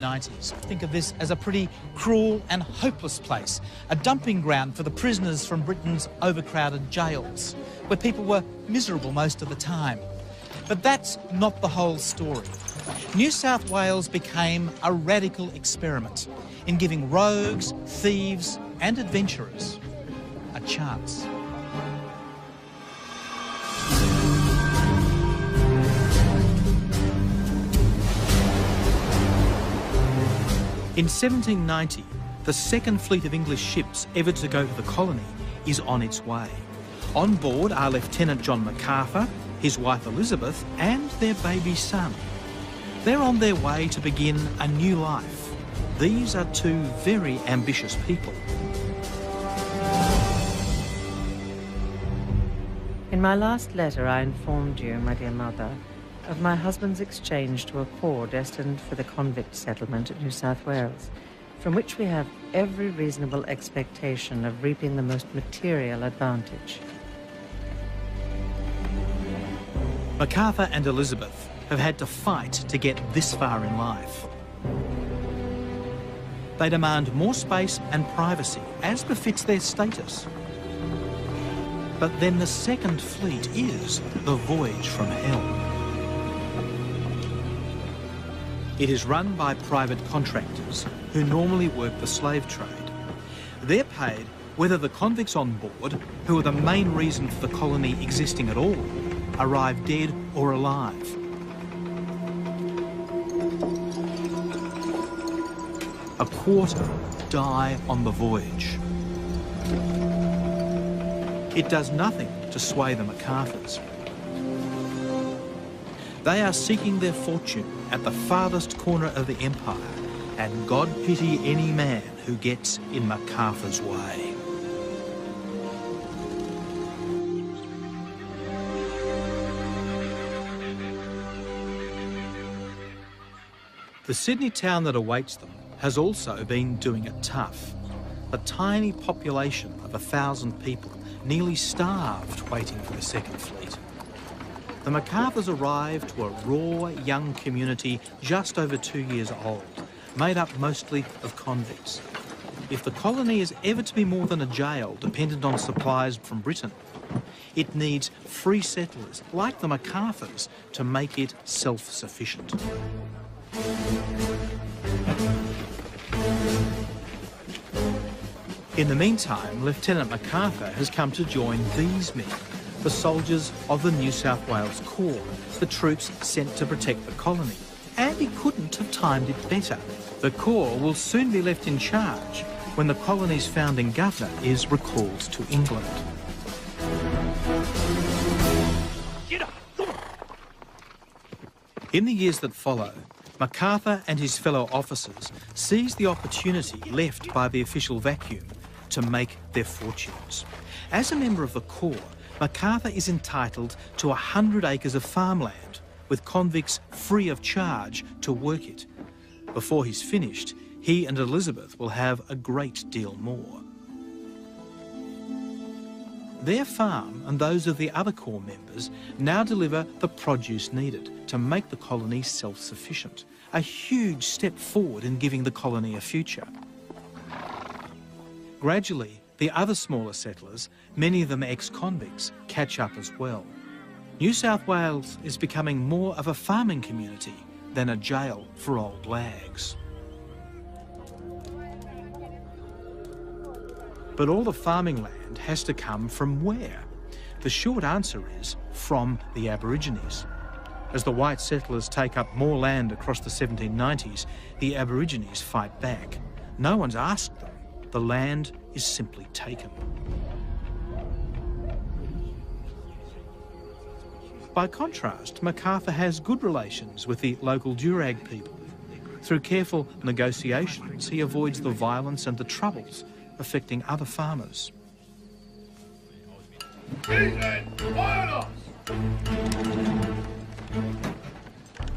90s. Think of this as a pretty cruel and hopeless place, a dumping ground for the prisoners from Britain's overcrowded jails, where people were miserable most of the time. But that's not the whole story. New South Wales became a radical experiment in giving rogues, thieves and adventurers a chance. In 1790, the second fleet of English ships ever to go to the colony is on its way. On board are Lieutenant John MacArthur, his wife Elizabeth and their baby son. They're on their way to begin a new life. These are two very ambitious people. In my last letter, I informed you, my dear mother, of my husband's exchange to a corps destined for the convict settlement at New South Wales, from which we have every reasonable expectation of reaping the most material advantage. MacArthur and Elizabeth have had to fight to get this far in life. They demand more space and privacy, as befits their status. But then the second fleet is the Voyage from Hell. It is run by private contractors who normally work the slave trade. They're paid whether the convicts on board, who are the main reason for the colony existing at all, arrive dead or alive. A quarter die on the voyage. It does nothing to sway the MacArthurs. They are seeking their fortune at the farthest corner of the empire, and God pity any man who gets in MacArthur's way. The Sydney town that awaits them has also been doing it tough. A tiny population of 1,000 people, nearly starved waiting for the second fleet. The MacArthurs arrived to a raw young community just over 2 years old, made up mostly of convicts. If the colony is ever to be more than a jail dependent on supplies from Britain, it needs free settlers like the MacArthurs to make it self-sufficient. In the meantime, Lieutenant MacArthur has come to join these men, the soldiers of the New South Wales Corps, the troops sent to protect the colony. And he couldn't have timed it better. The Corps will soon be left in charge when the colony's founding governor is recalled to England. In the years that follow, MacArthur and his fellow officers seize the opportunity left by the official vacuum to make their fortunes. As a member of the Corps, MacArthur is entitled to 100 acres of farmland, with convicts free of charge to work it. Before he's finished, he and Elizabeth will have a great deal more. Their farm and those of the other Corps members now deliver the produce needed to make the colony self-sufficient, a huge step forward in giving the colony a future. Gradually, the other smaller settlers, many of them ex-convicts, catch up as well. New South Wales is becoming more of a farming community than a jail for old lags. But all the farming land has to come from where? The short answer is from the Aborigines. As the white settlers take up more land across the 1790s, the Aborigines fight back. No one's asked them. The land is simply taken. By contrast, MacArthur has good relations with the local Durag people. Through careful negotiations, he avoids the violence and the troubles affecting other farmers.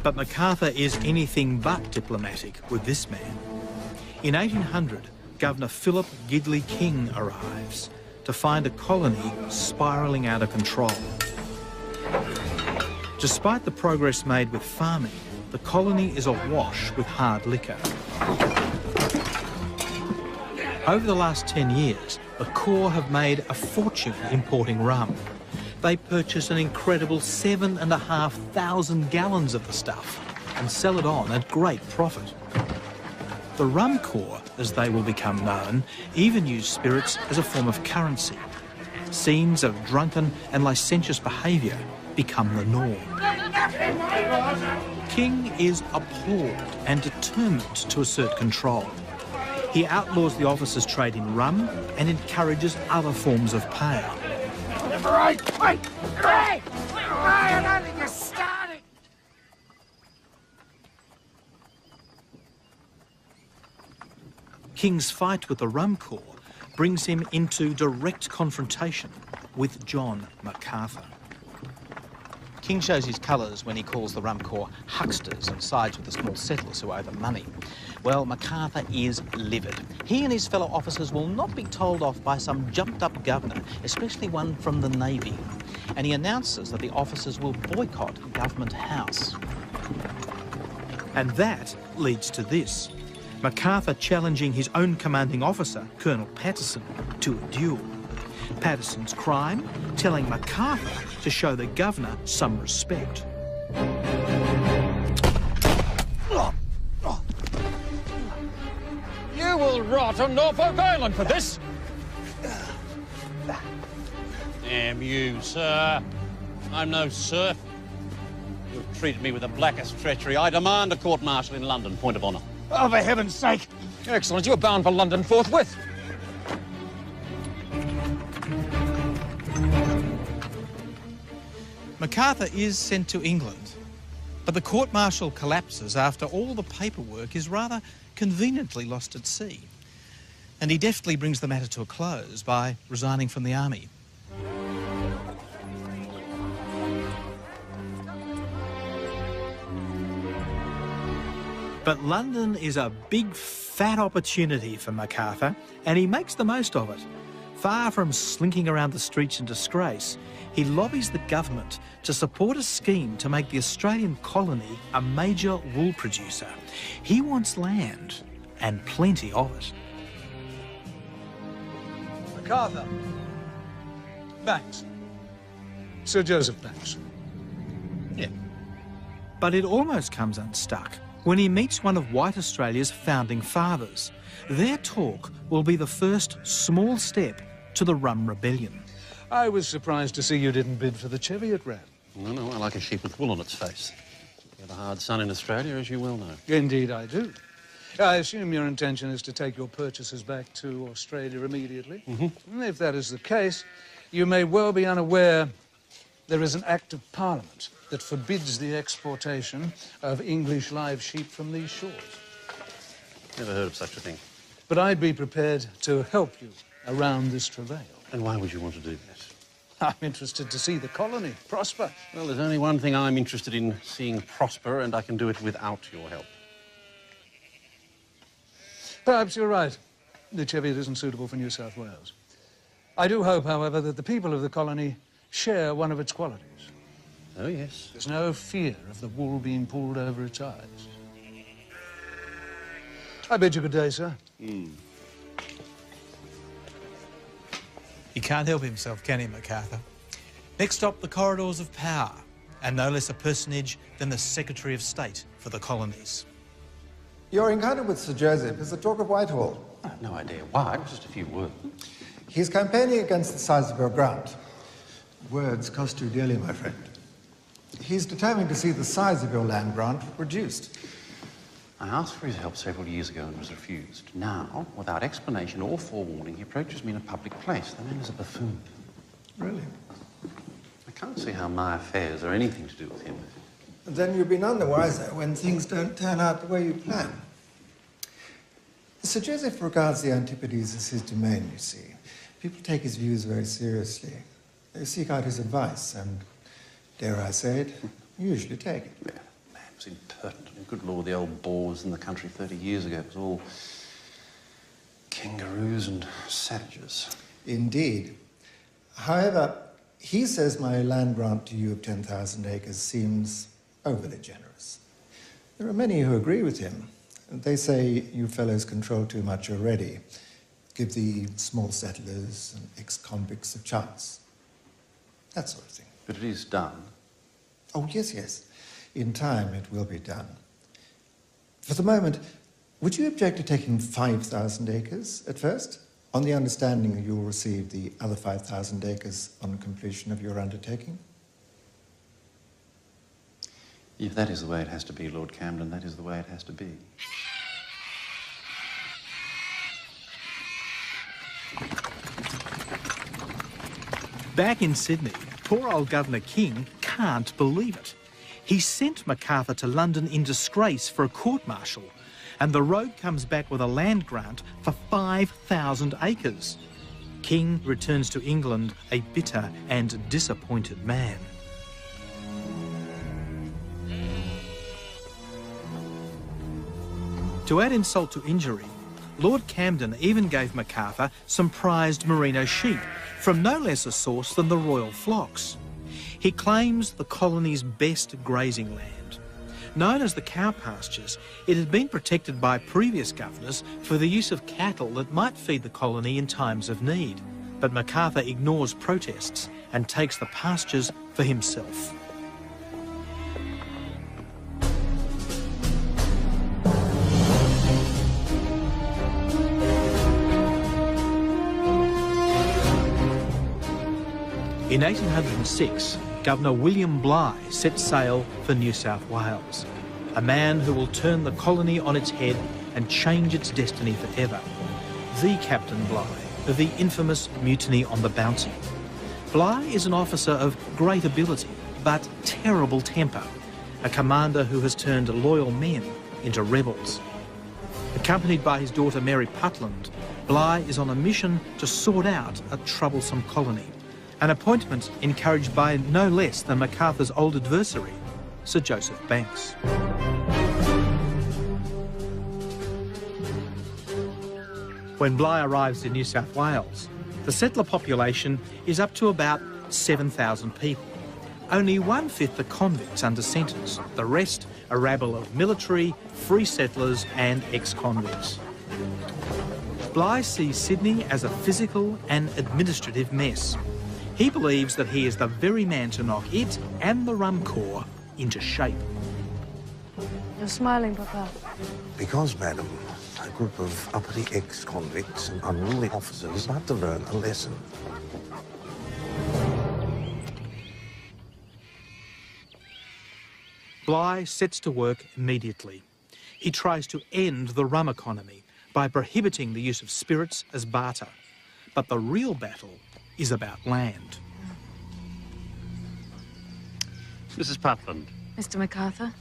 But MacArthur is anything but diplomatic with this man. In 1800, Governor Philip Gidley King arrives to find a colony spiralling out of control. Despite the progress made with farming, the colony is awash with hard liquor. Over the last 10 years, the Corps have made a fortune importing rum. They purchase an incredible 7,500 gallons of the stuff and sell it on at great profit. The Rum Corps, as they will become known, even use spirits as a form of currency. Scenes of drunken and licentious behaviour become the norm. King is appalled and determined to assert control. He outlaws the officers' trade in rum and encourages other forms of power. King's fight with the Rum Corps brings him into direct confrontation with John MacArthur. King shows his colours when he calls the Rum Corps hucksters and sides with the small settlers who owe them money. Well, MacArthur is livid. He and his fellow officers will not be told off by some jumped-up governor, especially one from the Navy. And he announces that the officers will boycott Government House. And that leads to this. MacArthur challenging his own commanding officer, Colonel Patterson, to a duel. Patterson's crime? Telling MacArthur to show the governor some respect. You will rot on Norfolk Island for this. Damn you, sir. I'm no serf. You've treated me with the blackest treachery. I demand a court-martial in London, point of honour. Oh, for heaven's sake! Excellent. You're bound for London forthwith. MacArthur is sent to England, but the court-martial collapses after all the paperwork is rather conveniently lost at sea. And he deftly brings the matter to a close by resigning from the army. But London is a big, fat opportunity for MacArthur, and he makes the most of it. Far from slinking around the streets in disgrace, he lobbies the government to support a scheme to make the Australian colony a major wool producer. He wants land, and plenty of it. MacArthur. Banks. Sir Joseph Banks. Yeah. But it almost comes unstuck when he meets one of white Australia's founding fathers. Their talk will be the first small step to the Rum Rebellion. I was surprised to see you didn't bid for the Cheviot Rat. No, I like a sheep with wool on its face. You have a hard sun in Australia, as you well know. Indeed I do. I assume your intention is to take your purchases back to Australia immediately. Mm-hmm. If that is the case, you may well be unaware there is an Act of Parliament that forbids the exportation of English live sheep from these shores. Never heard of such a thing. But I'd be prepared to help you around this travail. And why would you want to do that? I'm interested to see the colony prosper. Well, there's only one thing I'm interested in seeing prosper, and I can do it without your help. Perhaps you're right. The Cheviot isn't suitable for New South Wales. I do hope, however, that the people of the colony share one of its qualities. Oh, yes. There's no fear of the wool being pulled over its eyes. I bid you good day, sir. He can't help himself, can he, MacArthur? Next stop, the corridors of power, and no less a personage than the Secretary of State for the colonies. Your encounter with Sir Joseph is the talk of Whitehall. I have no idea why, just a few words. He's campaigning against the size of your grant. Words cost you dearly, my friend. He's determined to see the size of your land grant reduced. I asked for his help several years ago and was refused. Now, without explanation or forewarning, he approaches me in a public place. The man is a buffoon. Really? I can't see how my affairs are anything to do with him. Then you'll be none the wiser when things don't turn out the way you plan. Sir Joseph regards the Antipodes as his domain, you see. People take his views very seriously. They seek out his advice and, dare I say it, usually take it. Yeah, man, it was impertinent. And good Lord, the old boars in the country 30 years ago, it was all kangaroos and savages. Indeed. However, he says my land grant to you of 10,000 acres seems overly generous. There are many who agree with him. They say you fellows control too much already. Give the small settlers and ex-convicts a chance. That sort of thing. But it is done. Oh, yes, yes. In time, it will be done. For the moment, would you object to taking 5,000 acres at first, on the understanding that you'll receive the other 5,000 acres on completion of your undertaking? If that is the way it has to be, Lord Camden, that is the way it has to be. Back in Sydney, poor old Governor King can't believe it. He sent MacArthur to London in disgrace for a court-martial, and the road comes back with a land grant for 5,000 acres. King returns to England a bitter and disappointed man. To add insult to injury, Lord Camden even gave MacArthur some prized merino sheep from no less a source than the royal flocks. He claims the colony's best grazing land. Known as the cow pastures, it had been protected by previous governors for the use of cattle that might feed the colony in times of need. But MacArthur ignores protests and takes the pastures for himself. In 1806, Governor William Bligh set sail for New South Wales, a man who will turn the colony on its head and change its destiny forever. The Captain Bligh of the infamous mutiny on the Bounty. Bligh is an officer of great ability, but terrible temper, a commander who has turned loyal men into rebels. Accompanied by his daughter Mary Putland, Bligh is on a mission to sort out a troublesome colony. An appointment encouraged by no less than MacArthur's old adversary, Sir Joseph Banks. When Bligh arrives in New South Wales, the settler population is up to about 7,000 people. Only 1/5 are convicts under sentence, the rest a rabble of military, free settlers and ex-convicts. Bligh sees Sydney as a physical and administrative mess. He believes that he is the very man to knock it and the Rum Corps into shape. You're smiling, Papa. Because, madam, a group of uppity ex-convicts and unruly officers are to learn a lesson. Bligh sets to work immediately. He tries to end the rum economy by prohibiting the use of spirits as barter. But the real battle is about land. Mrs. Putland. Mr. MacArthur?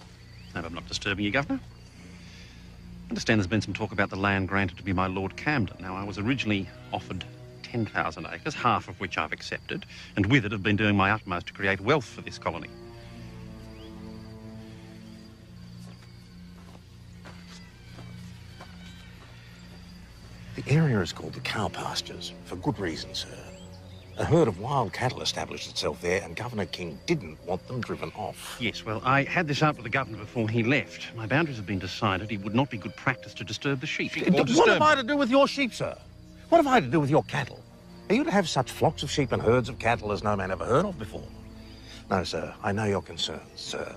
I hope I'm not disturbing you, Governor. I understand there's been some talk about the land granted to me by Lord Camden. Now, I was originally offered 10,000 acres, half of which I've accepted, and with it have been doing my utmost to create wealth for this colony. The area is called the cow pastures, for good reason, sir. A herd of wild cattle established itself there, and Governor King didn't want them driven off. Yes, well, I had this out with the Governor before he left. My boundaries have been decided. It would not be good practice to disturb the sheep. What have I to do with your sheep, sir? What have I to do with your cattle? Are you to have such flocks of sheep and herds of cattle as no man ever heard of before? No, sir, I know your concerns, sir.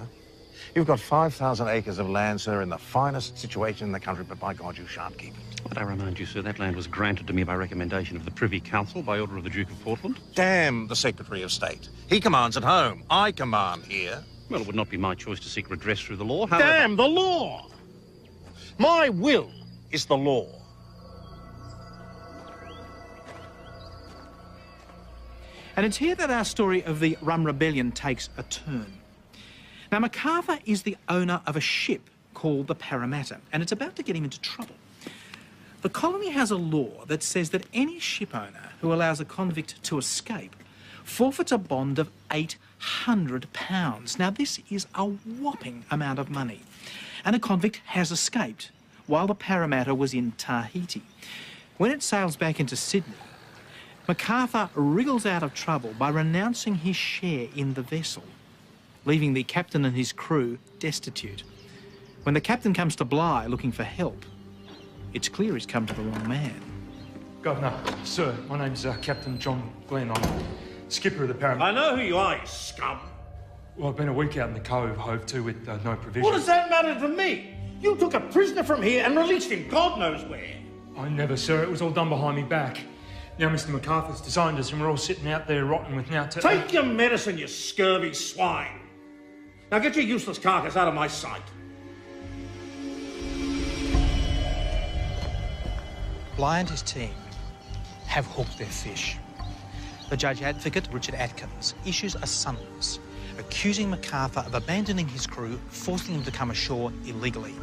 You've got 5,000 acres of land, sir, in the finest situation in the country, but by God, you shan't keep it. But I remind you, sir, that land was granted to me by recommendation of the Privy Council by order of the Duke of Portland. Damn the Secretary of State. He commands at home. I command here. Well, it would not be my choice to seek redress through the law. However... Damn the law! My will is the law. And it's here that our story of the Rum Rebellion takes a turn. Now, MacArthur is the owner of a ship called the Parramatta, and it's about to get him into trouble. The colony has a law that says that any ship owner who allows a convict to escape forfeits a bond of £800. Now, this is a whopping amount of money. And a convict has escaped while the Parramatta was in Tahiti. When it sails back into Sydney, MacArthur wriggles out of trouble by renouncing his share in the vessel, leaving the captain and his crew destitute. When the captain comes to Bligh looking for help, it's clear he's come to the wrong man. Governor, sir, my name's Captain John Glenn. I'm skipper of the Paramount. I know who you are, you scum. Well, I've been a week out in the cove, hove to with no provision. What does that matter to me? You took a prisoner from here and released him God knows where. I never, sir. It was all done behind me back. Now Mr. MacArthur's designed us and we're all sitting out there rotting with now to... Take your medicine, you scurvy swine. Now get your useless carcass out of my sight. Bligh and his team have hooked their fish. The Judge Advocate, Richard Atkins, issues a summons accusing MacArthur of abandoning his crew, forcing him to come ashore illegally.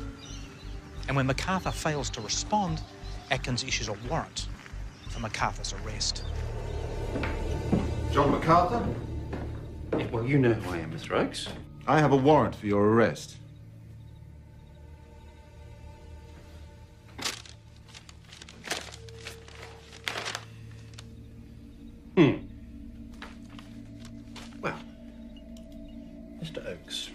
And when MacArthur fails to respond, Atkins issues a warrant for MacArthur's arrest. John MacArthur? Yeah, well, you know who I am, Mr. Oakes. I have a warrant for your arrest. Well, Mr. Oakes,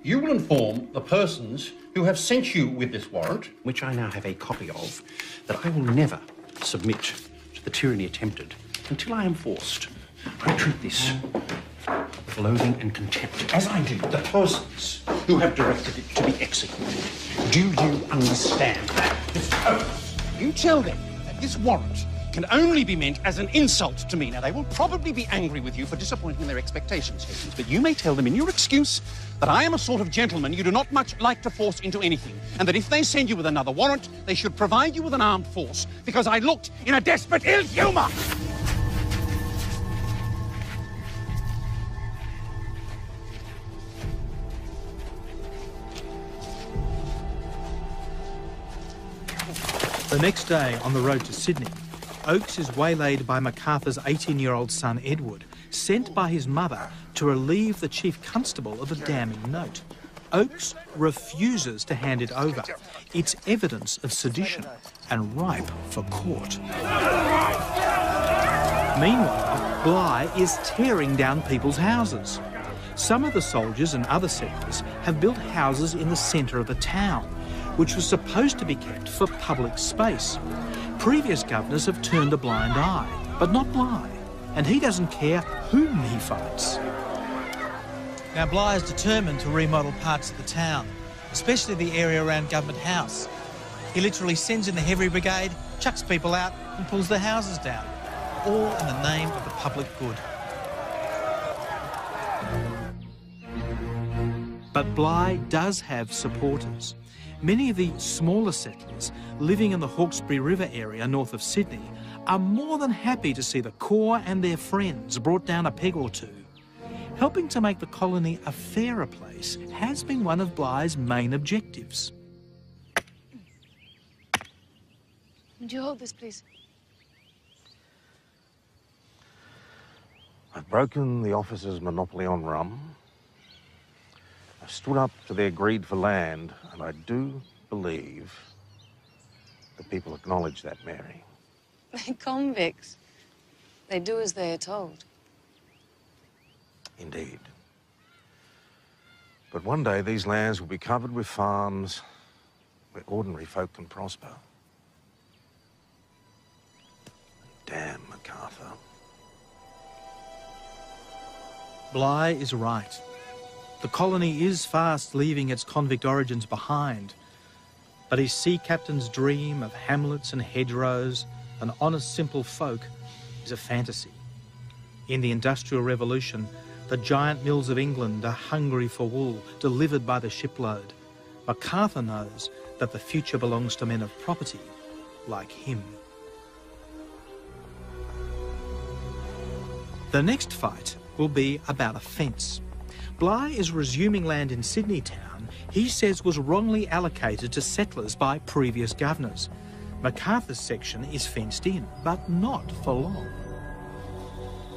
you will inform the persons who have sent you with this warrant, which I now have a copy of, that I will never submit to the tyranny attempted until I am forced. I treat this with loathing and contempt, as I do the persons who have directed it to be executed. Do you understand that, Mr. Oakes? You tell them that this warrant can only be meant as an insult to me. Now, they will probably be angry with you for disappointing their expectations, Higgins, but you may tell them in your excuse that I am a sort of gentleman you do not much like to force into anything, and that if they send you with another warrant, they should provide you with an armed force, because I looked in a desperate ill humour. The next day, on the road to Sydney, Oakes is waylaid by MacArthur's 18-year-old son, Edward, sent by his mother to relieve the chief constable of a damning note. Oakes refuses to hand it over. It's evidence of sedition and ripe for court. Meanwhile, Bligh is tearing down people's houses. Some of the soldiers and other settlers have built houses in the centre of the town, which was supposed to be kept for public space. Previous governors have turned a blind eye, but not Bligh, and he doesn't care whom he fights. Now, Bligh is determined to remodel parts of the town, especially the area around Government House. He literally sends in the Heavy Brigade, chucks people out and pulls their houses down, all in the name of the public good. But Bligh does have supporters. Many of the smaller settlers living in the Hawkesbury River area north of Sydney are more than happy to see the Corps and their friends brought down a peg or two. Helping to make the colony a fairer place has been one of Bligh's main objectives. Would you hold this, please? I've broken the officers' monopoly on rum. I've stood up to their greed for land, and I do believe the people acknowledge that, Mary. They're convicts. They do as they are told. Indeed. But one day these lands will be covered with farms where ordinary folk can prosper. Damn MacArthur. Bligh is right. The colony is fast leaving its convict origins behind, but his sea captain's dream of hamlets and hedgerows and honest simple folk is a fantasy. In the Industrial Revolution, the giant mills of England are hungry for wool delivered by the shipload. MacArthur knows that the future belongs to men of property like him. The next fight will be about a fence. Bligh is resuming land in Sydney town he says was wrongly allocated to settlers by previous governors. MacArthur's section is fenced in, but not for long.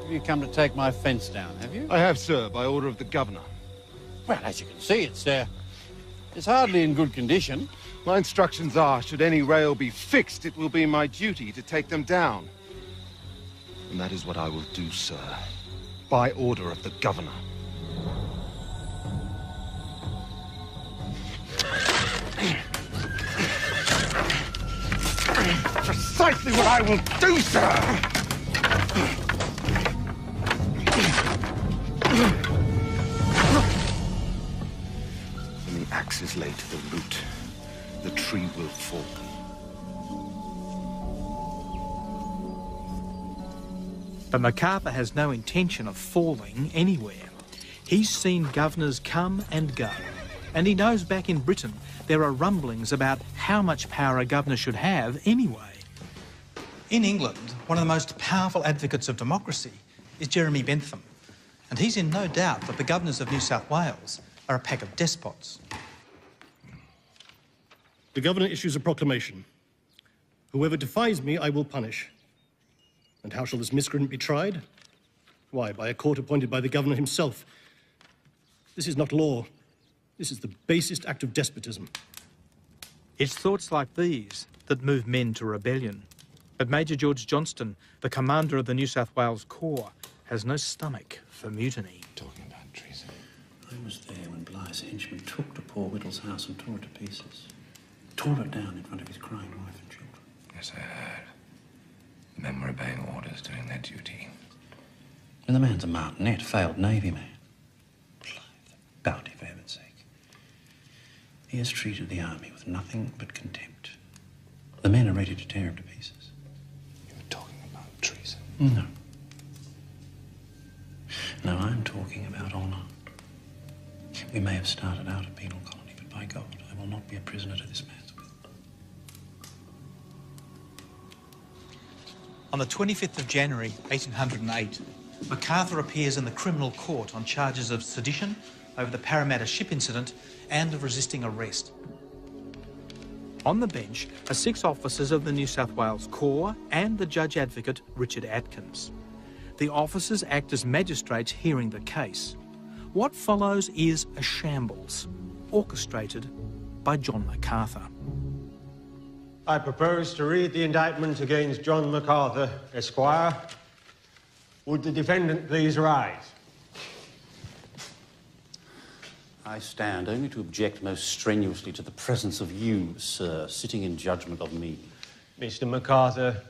You come to take my fence down, have you? I have, sir, by order of the governor. Well, as you can see, it's hardly in good condition. My instructions are, should any rail be fixed, it will be my duty to take them down. And that is what I will do, sir, by order of the governor. precisely what I will do, sir! When the axe is laid to the root, the tree will fall. But MacArthur has no intention of falling anywhere. He's seen governors come and go, and he knows back in Britain there are rumblings about how much power a governor should have anyway. In England, one of the most powerful advocates of democracy is Jeremy Bentham, and he's in no doubt that the governors of New South Wales are a pack of despots. The governor issues a proclamation. Whoever defies me, I will punish. And how shall this miscreant be tried? Why, by a court appointed by the governor himself. This is not law. This is the basest act of despotism. It's thoughts like these that move men to rebellion. But Major George Johnston, the commander of the New South Wales Corps, has no stomach for mutiny. Talking about treason. I was there when Bligh's henchmen took to poor Whittle's house and tore it to pieces. Tore it down in front of his crying wife and children. Yes, I heard. The men were obeying orders, doing their duty. And the man's a martinet, failed Navy man. Blythe, bounty for heaven's sake. He has treated the army with nothing but contempt. The men are ready to tear him to pieces. You were talking about treason? No. No, I'm talking about honour. We may have started out a penal colony, but by God, I will not be a prisoner to this man's will. On the 25th of January, 1808, MacArthur appears in the criminal court on charges of sedition over the Parramatta ship incident and of resisting arrest. On the bench are 6 officers of the New South Wales Corps and the Judge Advocate Richard Atkins. The officers act as magistrates hearing the case. What follows is a shambles, orchestrated by John MacArthur. I propose to read the indictment against John MacArthur, Esquire. Would the defendant please rise? I stand only to object most strenuously to the presence of you, sir, sitting in judgment of me. Mr. MacArthur,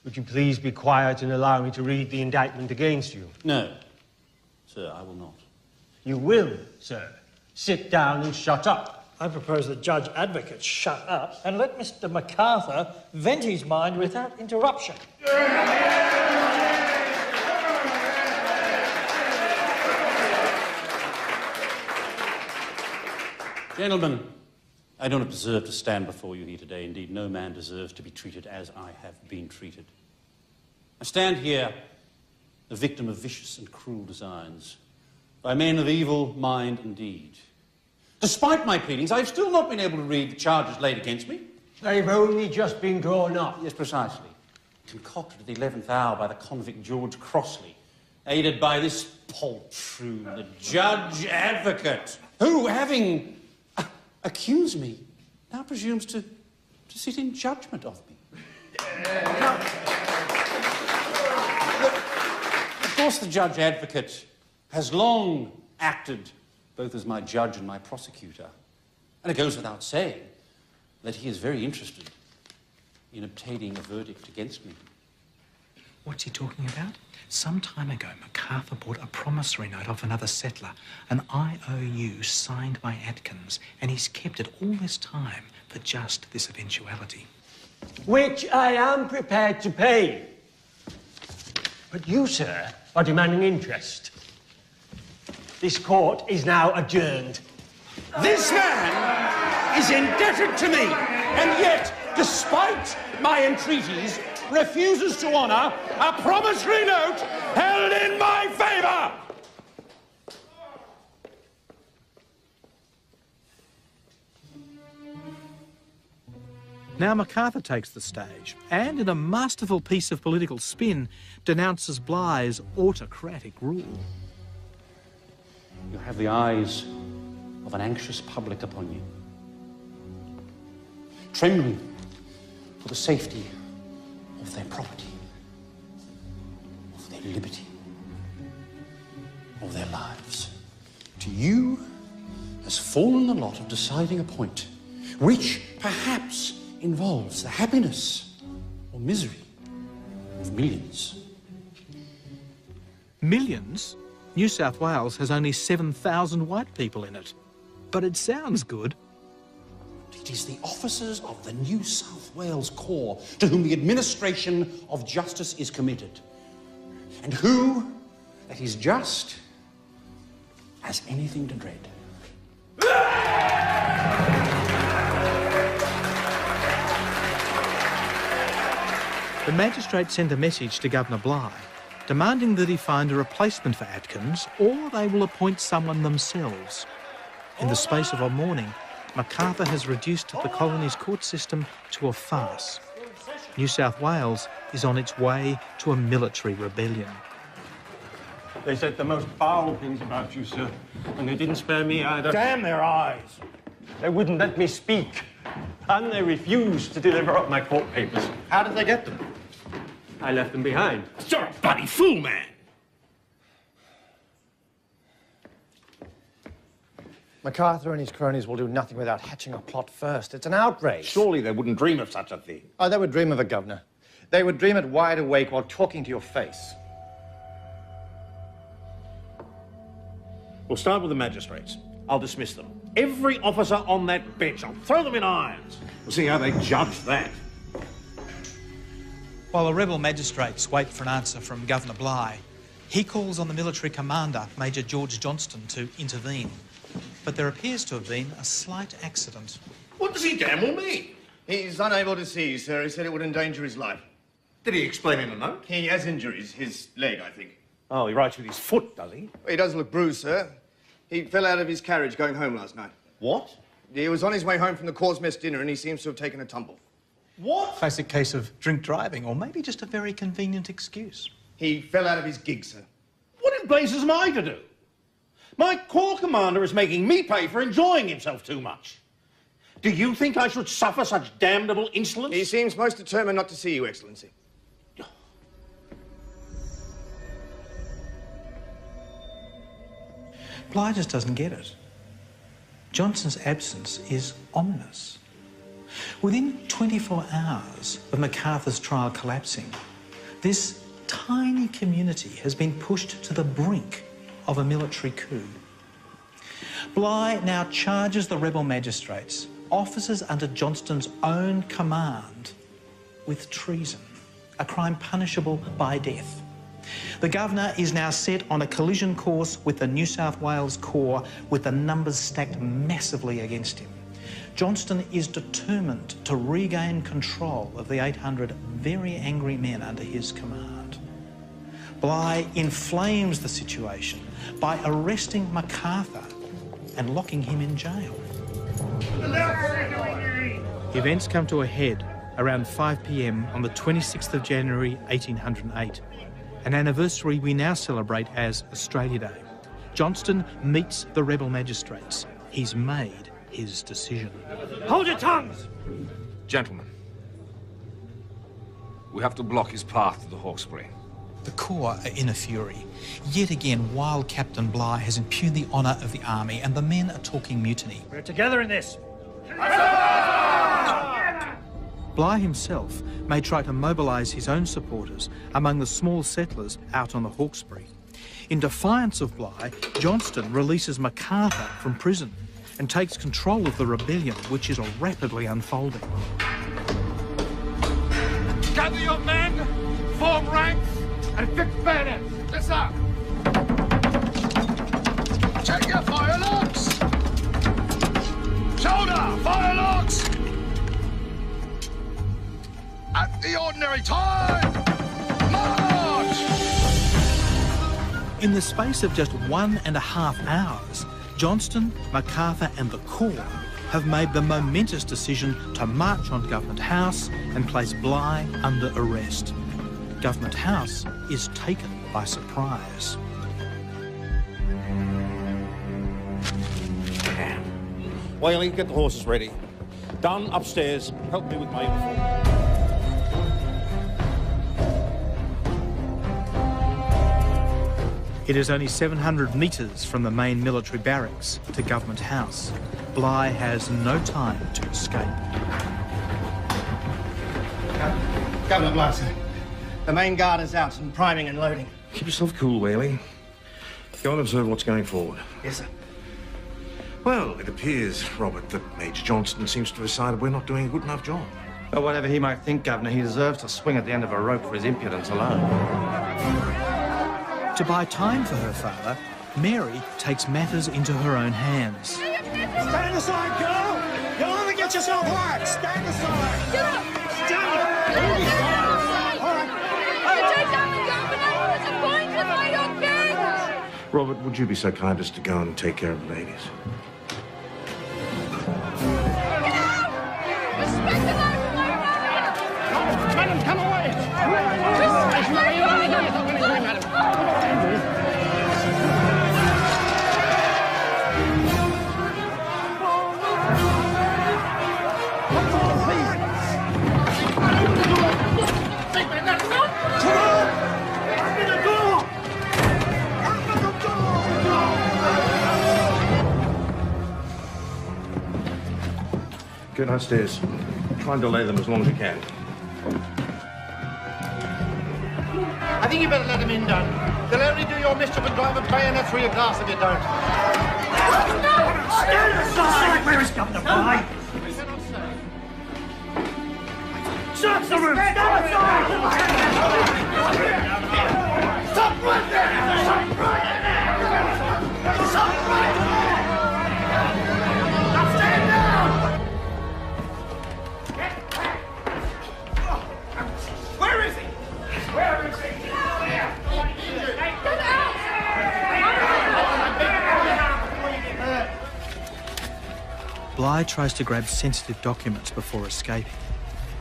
would you please be quiet and allow me to read the indictment against you? No, sir, I will not. You will, sir. Sit down and shut up. I propose the Judge Advocate shut up and let Mr. MacArthur vent his mind without interruption. Gentlemen, I do not deserve to stand before you here today. Indeed, no man deserves to be treated as I have been treated. I stand here, a victim of vicious and cruel designs, by men of evil mind and deed. Despite my pleadings, I've still not been able to read the charges laid against me. They've only just been drawn up. Yes, precisely. Concocted at the 11th hour by the convict George Crossley, aided by this poltroon, the Judge Advocate, who, having accused me, now presumes to sit in judgment of me. Now, of course, the Judge Advocate has long acted both as my judge and my prosecutor. And it goes without saying that he is very interested in obtaining a verdict against me. What's he talking about? Some time ago, MacArthur bought a promissory note off another settler, an IOU signed by Atkins, and he's kept it all this time for just this eventuality. Which I am prepared to pay. But you, sir, are demanding interest. This court is now adjourned. This man is indebted to me, and yet, despite my entreaties, refuses to honour a promissory note held in my favour! Now MacArthur takes the stage and, in a masterful piece of political spin, denounces Bligh's autocratic rule. You have the eyes of an anxious public upon you, trembling for the safety of their property, of their liberty, of their lives. To you has fallen the lot of deciding a point which perhaps involves the happiness or misery of millions. Millions? New South Wales has only 7,000 white people in it. But it sounds good. It is the officers of the New South Wales Corps to whom the administration of justice is committed, and who, that is just, has anything to dread. The magistrate sent a message to Governor Bligh, demanding that he find a replacement for Atkins, or they will appoint someone themselves. In the space of a morning, Macarthur has reduced the colony's court system to a farce. New South Wales is on its way to a military rebellion. They said the most foul things about you, sir, and they didn't spare me either. Damn their eyes! They wouldn't let me speak, and they refused to deliver up my court papers. How did they get them? I left them behind. You're a bloody fool, man! MacArthur and his cronies will do nothing without hatching a plot first. It's an outrage. Surely they wouldn't dream of such a thing. Oh, they would dream of it, Governor. They would dream it wide awake while talking to your face. We'll start with the magistrates. I'll dismiss them. Every officer on that bench, I'll throw them in irons. We'll see how they judge that. While the rebel magistrates wait for an answer from Governor Bligh, he calls on the military commander, Major George Johnston, to intervene. But there appears to have been a slight accident. What does he damn well mean? He's unable to see, sir. He said it would endanger his life. Did he explain in a note? He has injuries. His leg, I think. Oh, he writes with his foot, does he? Well, he does look bruised, sir. He fell out of his carriage going home last night. What? He was on his way home from the Corps' mess dinner and he seems to have taken a tumble. What? Classic case of drink driving, or maybe just a very convenient excuse. He fell out of his gig, sir. What in blazes am I to do? My Corps commander is making me pay for enjoying himself too much. Do you think I should suffer such damnable insolence? He seems most determined not to see you, Excellency. Bligh just doesn't get it. Johnston's absence is ominous. Within 24 hours of MacArthur's trial collapsing, this tiny community has been pushed to the brink of a military coup. Bligh now charges the rebel magistrates, officers under Johnston's own command, with treason, a crime punishable by death. The Governor is now set on a collision course with the New South Wales Corps, with the numbers stacked massively against him. Johnston is determined to regain control of the 800 very angry men under his command. Bligh inflames the situation by arresting MacArthur and locking him in jail. Events come to a head around 5 p.m. on the 26th of January 1808, an anniversary we now celebrate as Australia Day. Johnston meets the rebel magistrates. He's made his decision. Hold your tongues! Gentlemen, we have to block his path to the Hawkesbury. The Corps are in a fury. Yet again, wild Captain Bligh has impugned the honour of the army, and the men are talking mutiny. We're together in this. Bligh himself may try to mobilise his own supporters among the small settlers out on the Hawkesbury. In defiance of Bligh, Johnston releases MacArthur from prison and takes control of the rebellion, which is rapidly unfolding. Gather your men, form ranks, and fix bayonets. Listen up. Check your firelocks. Shoulder, firelocks. At the ordinary time, march! In the space of just 1.5 hours, Johnston, MacArthur and the Corps have made the momentous decision to march on Government House and place Bligh under arrest. Government House is taken by surprise. Whaley, get the horses ready. Dunn, upstairs. Help me with my uniform. It is only 700 metres from the main military barracks to Government House. Bligh has no time to escape. Governor Blaster, the main guard is out and priming and loading. Keep yourself cool, Whaley. Go and observe what's going forward. Yes, sir. Well, it appears, Robert, that Major Johnston seems to have decided we're not doing a good enough job. But whatever he might think, Governor, he deserves to swing at the end of a rope for his impudence alone. To buy time for her father, Mary takes matters into her own hands. Stand aside, girl! You'll only get yourself hurt! Stand aside! Get up! Stand up! Robert, would you be so kind as to go and take care of the ladies? Madam, come away! Get downstairs. Try and delay them as long as you can. I think you better let him in, Dunn. They'll only do your mischief and drive a bayonet through your glass if you don't. Stand aside! Where is Governor Bly? Search the room! Stand aside! Stop right there! Stop right there! Stop right there! Now stand down! Where is he? Where is he? Bly tries to grab sensitive documents before escaping,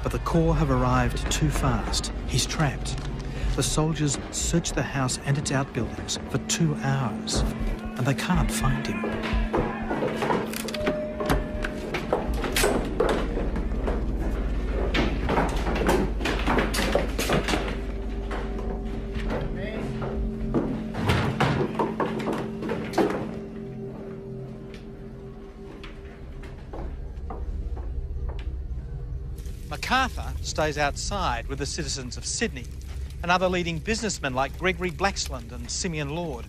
but the Corps have arrived too fast. He's trapped. The soldiers search the house and its outbuildings for 2 hours, and they can't find him. MacArthur stays outside with the citizens of Sydney and other leading businessmen like Gregory Blaxland and Simeon Lord.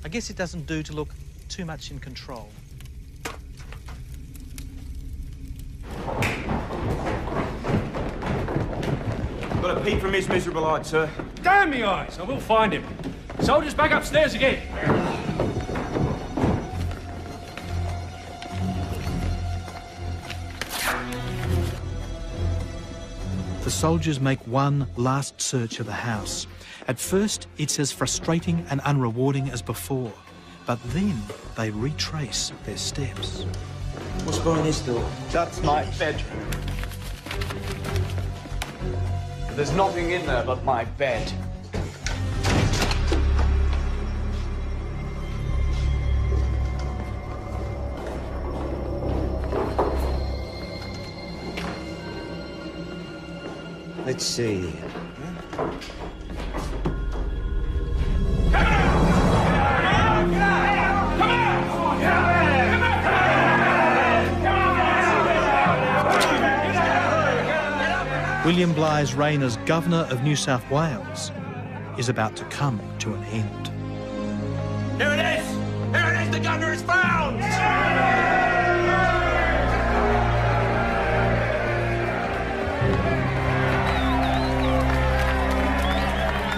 I guess it doesn't do to look too much in control. Got a peek from his miserable eyes, sir. Damn me eyes! I will find him. Soldiers back upstairs again. The soldiers make one last search of the house. At first, it's as frustrating and unrewarding as before, but then they retrace their steps. What's behind this door? That's my bedroom. There's nothing in there but my bed. Let's see. William Bly's reign as Governor of New South Wales is about to come to an end. Here it is! Here it is! The governor is found!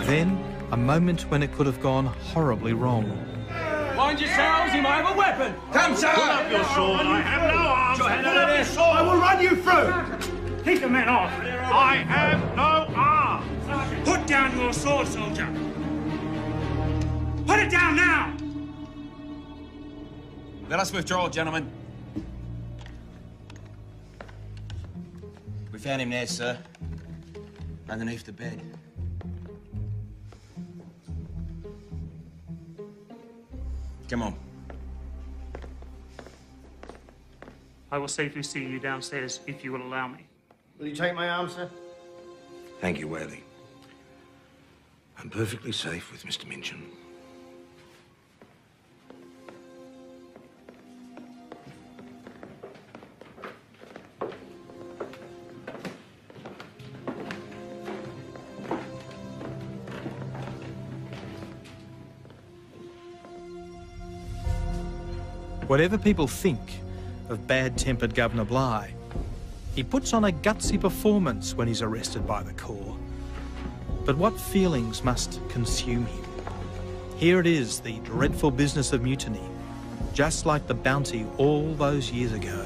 Then, a moment when it could have gone horribly wrong. Mind yourselves, he might have a weapon! Come, sir! Put up your sword! I have no arms! Put up your sword! I will run you through! Keep the men off. I have no arms! Put down your sword, soldier. Put it down now! Let us withdraw, gentlemen. We found him there, sir. Underneath the bed. Come on. I will safely see you downstairs if you will allow me. Will you take my arm, sir? Thank you, Whaley. I'm perfectly safe with Mr. Minchin. Whatever people think of bad-tempered Governor Bligh, he puts on a gutsy performance when he's arrested by the Corps. But what feelings must consume him? Here it is, the dreadful business of mutiny. Just like the Bounty all those years ago,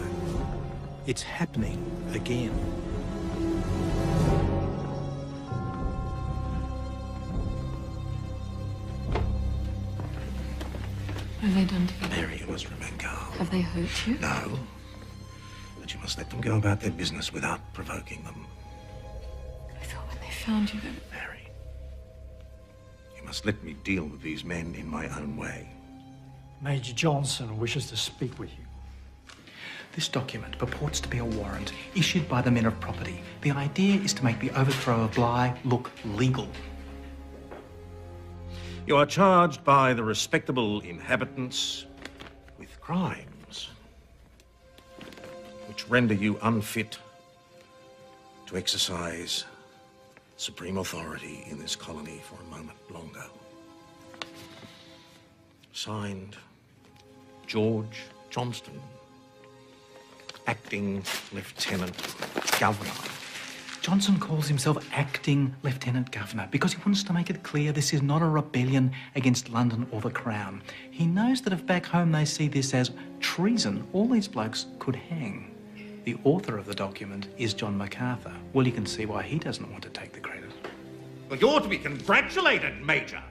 it's happening again. What have they done to you? Mary, you must remain calm. Have they hurt you? No. But you must let them go about their business without provoking them. I thought when they found you, they were... Mary, you must let me deal with these men in my own way. Major Johnson wishes to speak with you. This document purports to be a warrant issued by the men of property. The idea is to make the overthrow of Bligh look legal. You are charged by the respectable inhabitants with crimes which render you unfit to exercise supreme authority in this colony for a moment longer. Signed, George Johnston, Acting Lieutenant Governor. Johnson calls himself Acting Lieutenant Governor because he wants to make it clear this is not a rebellion against London or the Crown. He knows that if back home they see this as treason, all these blokes could hang. The author of the document is John MacArthur. Well, you can see why he doesn't want to take the credit. Well, you ought to be congratulated, Major,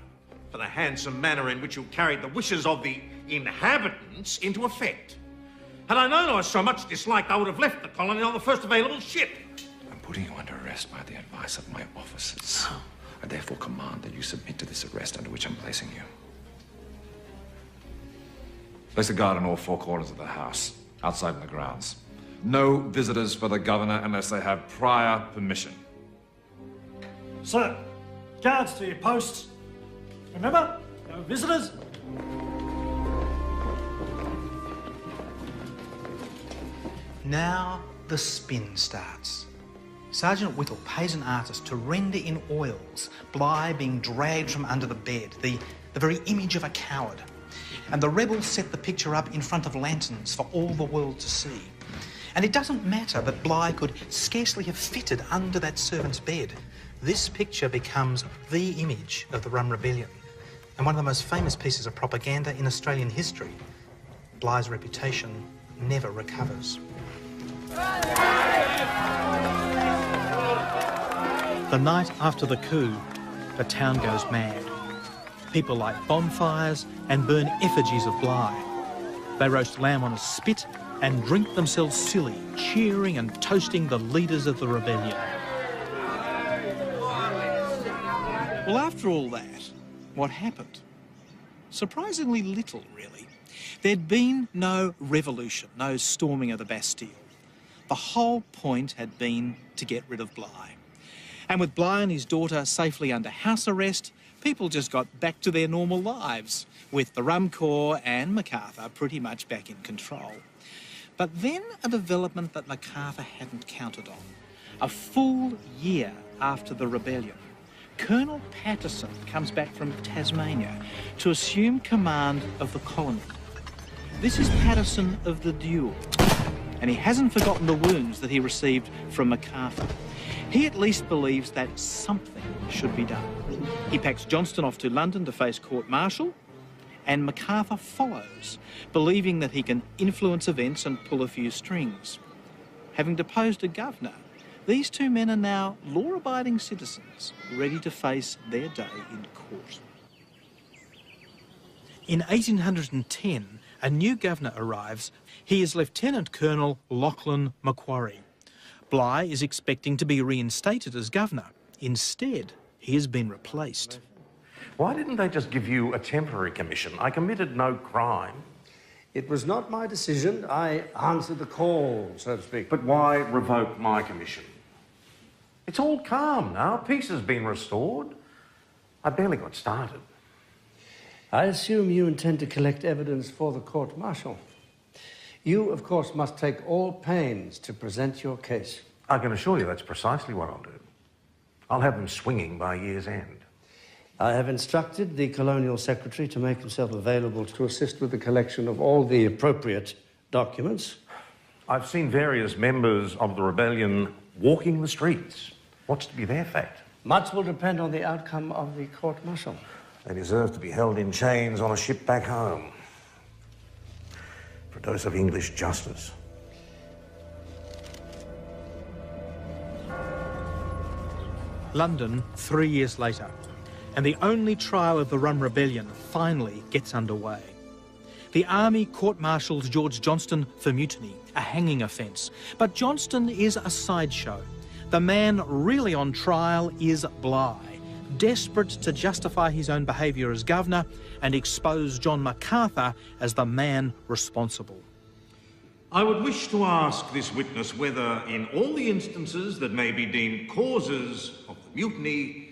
for the handsome manner in which you carried the wishes of the inhabitants into effect. Had I known I was so much disliked, I would have left the colony on the first available ship. I'm putting you under arrest by the advice of my officers. I therefore command that you submit to this arrest under which I'm placing you. Place a guard on all four corners of the house, outside in the grounds. No visitors for the governor unless they have prior permission. Sir, guards to your posts. Remember, no visitors. Now the spin starts. Sergeant Whittle pays an artist to render in oils Bligh being dragged from under the bed, the very image of a coward. And the rebels set the picture up in front of lanterns for all the world to see. And it doesn't matter that Bligh could scarcely have fitted under that servant's bed. This picture becomes the image of the Rum Rebellion and one of the most famous pieces of propaganda in Australian history. Bligh's reputation never recovers. The night after the coup, the town goes mad. People light bonfires and burn effigies of Bligh. They roast lamb on a spit and drink themselves silly, cheering and toasting the leaders of the rebellion. Well, after all that, what happened? Surprisingly little, really. There'd been no revolution, no storming of the Bastille. The whole point had been to get rid of Bligh. And with Bligh and his daughter safely under house arrest, people just got back to their normal lives, with the Rum Corps and MacArthur pretty much back in control. But then a development that MacArthur hadn't counted on. A full year after the rebellion, Colonel Patterson comes back from Tasmania to assume command of the colony. This is Patterson of the duel, and he hasn't forgotten the wounds that he received from MacArthur. He at least believes that something should be done. He packs Johnston off to London to face court-martial, and MacArthur follows, believing that he can influence events and pull a few strings. Having deposed a governor, these two men are now law-abiding citizens, ready to face their day in court. In 1810, a new governor arrives. He is Lieutenant Colonel Lachlan Macquarie. Bligh is expecting to be reinstated as governor. Instead, he has been replaced. Why didn't they just give you a temporary commission? I committed no crime. It was not my decision. I answered the call, so to speak. But why revoke my commission? It's all calm now. Peace has been restored. I barely got started. I assume you intend to collect evidence for the court-martial. You, of course, must take all pains to present your case. I can assure you that's precisely what I'll do. I'll have them swinging by year's end. I have instructed the Colonial Secretary to make himself available to assist with the collection of all the appropriate documents. I've seen various members of the rebellion walking the streets. What's to be their fate? Much will depend on the outcome of the court-martial. They deserve to be held in chains on a ship back home for a dose of English justice. London, 3 years later, and the only trial of the Rum Rebellion finally gets underway. The army court-martials George Johnston for mutiny, a hanging offence. But Johnston is a sideshow. The man really on trial is Bligh, desperate to justify his own behaviour as governor and expose John MacArthur as the man responsible. I would wish to ask this witness whether, in all the instances that may be deemed causes of the mutiny,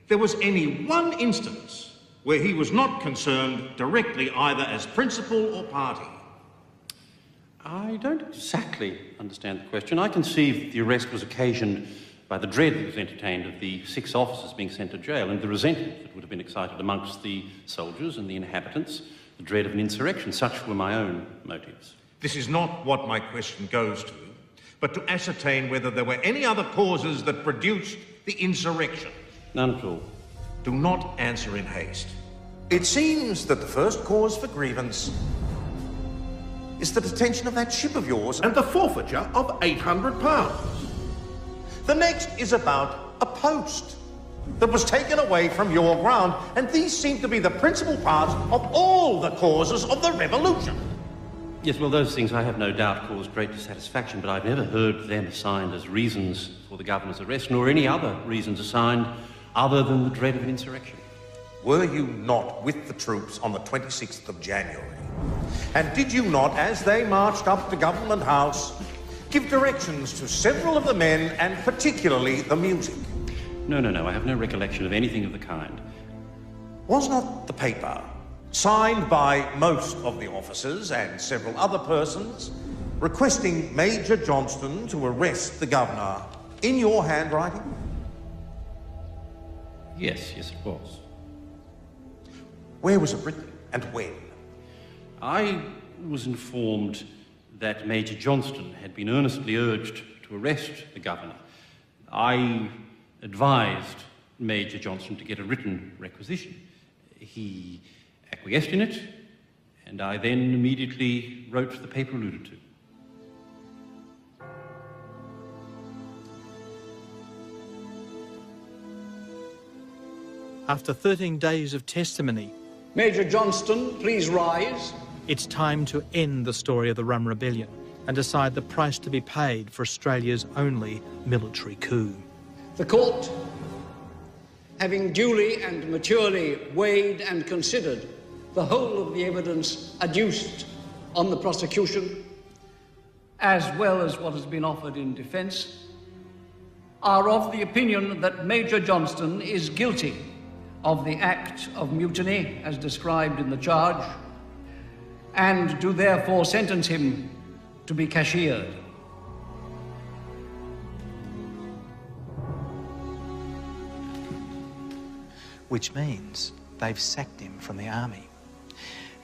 there was any one instance where he was not concerned directly either as principal or party. I don't exactly understand the question. I conceive the arrest was occasioned by the dread that was entertained of the 6 officers being sent to jail and the resentment that would have been excited amongst the soldiers and the inhabitants, the dread of an insurrection. Such were my own motives. This is not what my question goes to, but to ascertain whether there were any other causes that produced the insurrection. None at all. Do not answer in haste. It seems that the first cause for grievance is the detention of that ship of yours and the forfeiture of £800. The next is about a post that was taken away from your ground, and these seem to be the principal parts of all the causes of the revolution. Yes, well, those things I have no doubt caused great dissatisfaction, but I've never heard them assigned as reasons for the governor's arrest, nor any other reasons assigned other than the dread of an insurrection. Were you not with the troops on the 26th of January? And did you not, as they marched up to Government House, give directions to several of the men, and particularly the music? No, I have no recollection of anything of the kind. Was not the paper signed by most of the officers and several other persons requesting Major Johnston to arrest the governor in your handwriting? Yes, it was. Where was it written and when? I was informed that Major Johnston had been earnestly urged to arrest the governor. I advised Major Johnston to get a written requisition. He acquiesced in it, and I then immediately wrote the paper alluded to. After 13 days of testimony, Major Johnston, please rise. It's time to end the story of the Rum Rebellion and decide the price to be paid for Australia's only military coup. The court, having duly and maturely weighed and considered the whole of the evidence adduced on the prosecution, as well as what has been offered in defence, are of the opinion that Major Johnston is guilty of the act of mutiny as described in the charge, and do therefore sentence him to be cashiered. Which means they've sacked him from the army.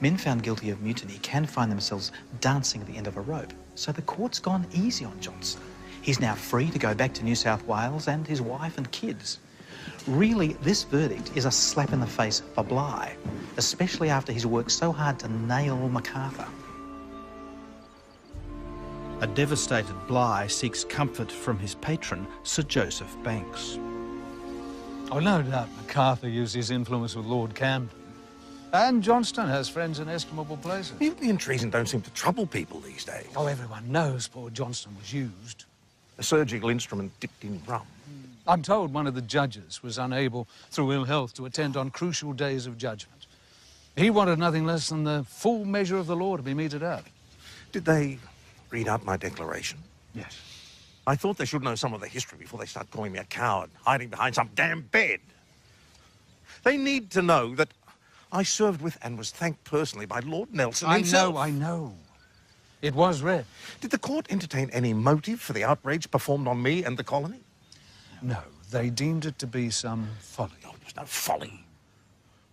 Men found guilty of mutiny can find themselves dancing at the end of a rope, so the court's gone easy on Johnston. He's now free to go back to New South Wales and his wife and kids. Really, this verdict is a slap in the face for Bligh, especially after he's worked so hard to nail MacArthur. A devastated Bligh seeks comfort from his patron, Sir Joseph Banks. Oh, no doubt MacArthur used his influence with Lord Camden. And Johnston has friends in estimable places. Mutiny and treason don't seem to trouble people these days. Oh, everyone knows poor Johnston was used. A surgical instrument dipped in rum. I'm told one of the judges was unable, through ill health, to attend on crucial days of judgment. He wanted nothing less than the full measure of the law to be meted out. Did they read out my declaration? Yes. I thought they should know some of the history before they start calling me a coward, hiding behind some damn bed. They need to know that I served with and was thanked personally by Lord Nelson himself. I know. It was read. Did the court entertain any motive for the outrage performed on me and the colony? No, they deemed it to be some folly. No, it was no folly.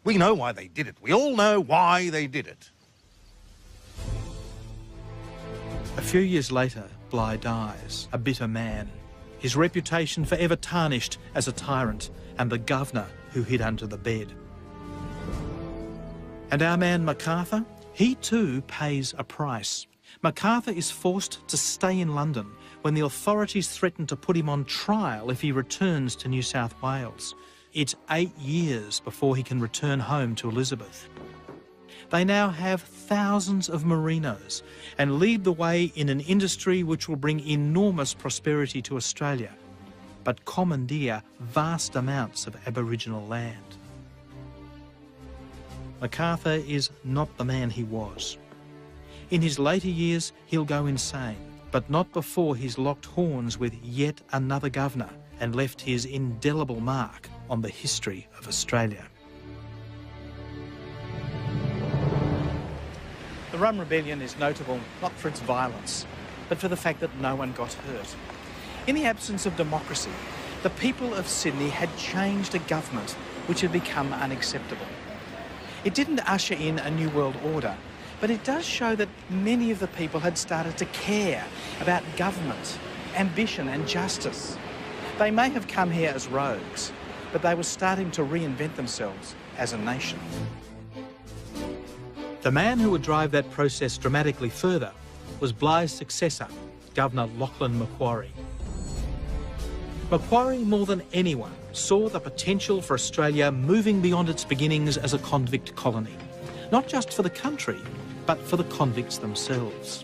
We know why they did it. We all know why they did it. A few years later, Bligh dies, a bitter man, his reputation forever tarnished as a tyrant and the governor who hid under the bed. And our man MacArthur, he too pays a price. MacArthur is forced to stay in London when the authorities threaten to put him on trial if he returns to New South Wales. It's 8 years before he can return home to Elizabeth. They now have thousands of merinos and lead the way in an industry which will bring enormous prosperity to Australia, but commandeer vast amounts of Aboriginal land. MacArthur is not the man he was. In his later years, he'll go insane, but not before he's locked horns with yet another governor and left his indelible mark on the history of Australia. The Rum Rebellion is notable not for its violence, but for the fact that no one got hurt. In the absence of democracy, the people of Sydney had changed a government which had become unacceptable. It didn't usher in a new world order, but it does show that many of the people had started to care about government, ambition and justice. They may have come here as rogues, but they were starting to reinvent themselves as a nation. The man who would drive that process dramatically further was Bligh's successor, Governor Lachlan Macquarie. Macquarie, more than anyone, saw the potential for Australia moving beyond its beginnings as a convict colony, not just for the country, but for the convicts themselves.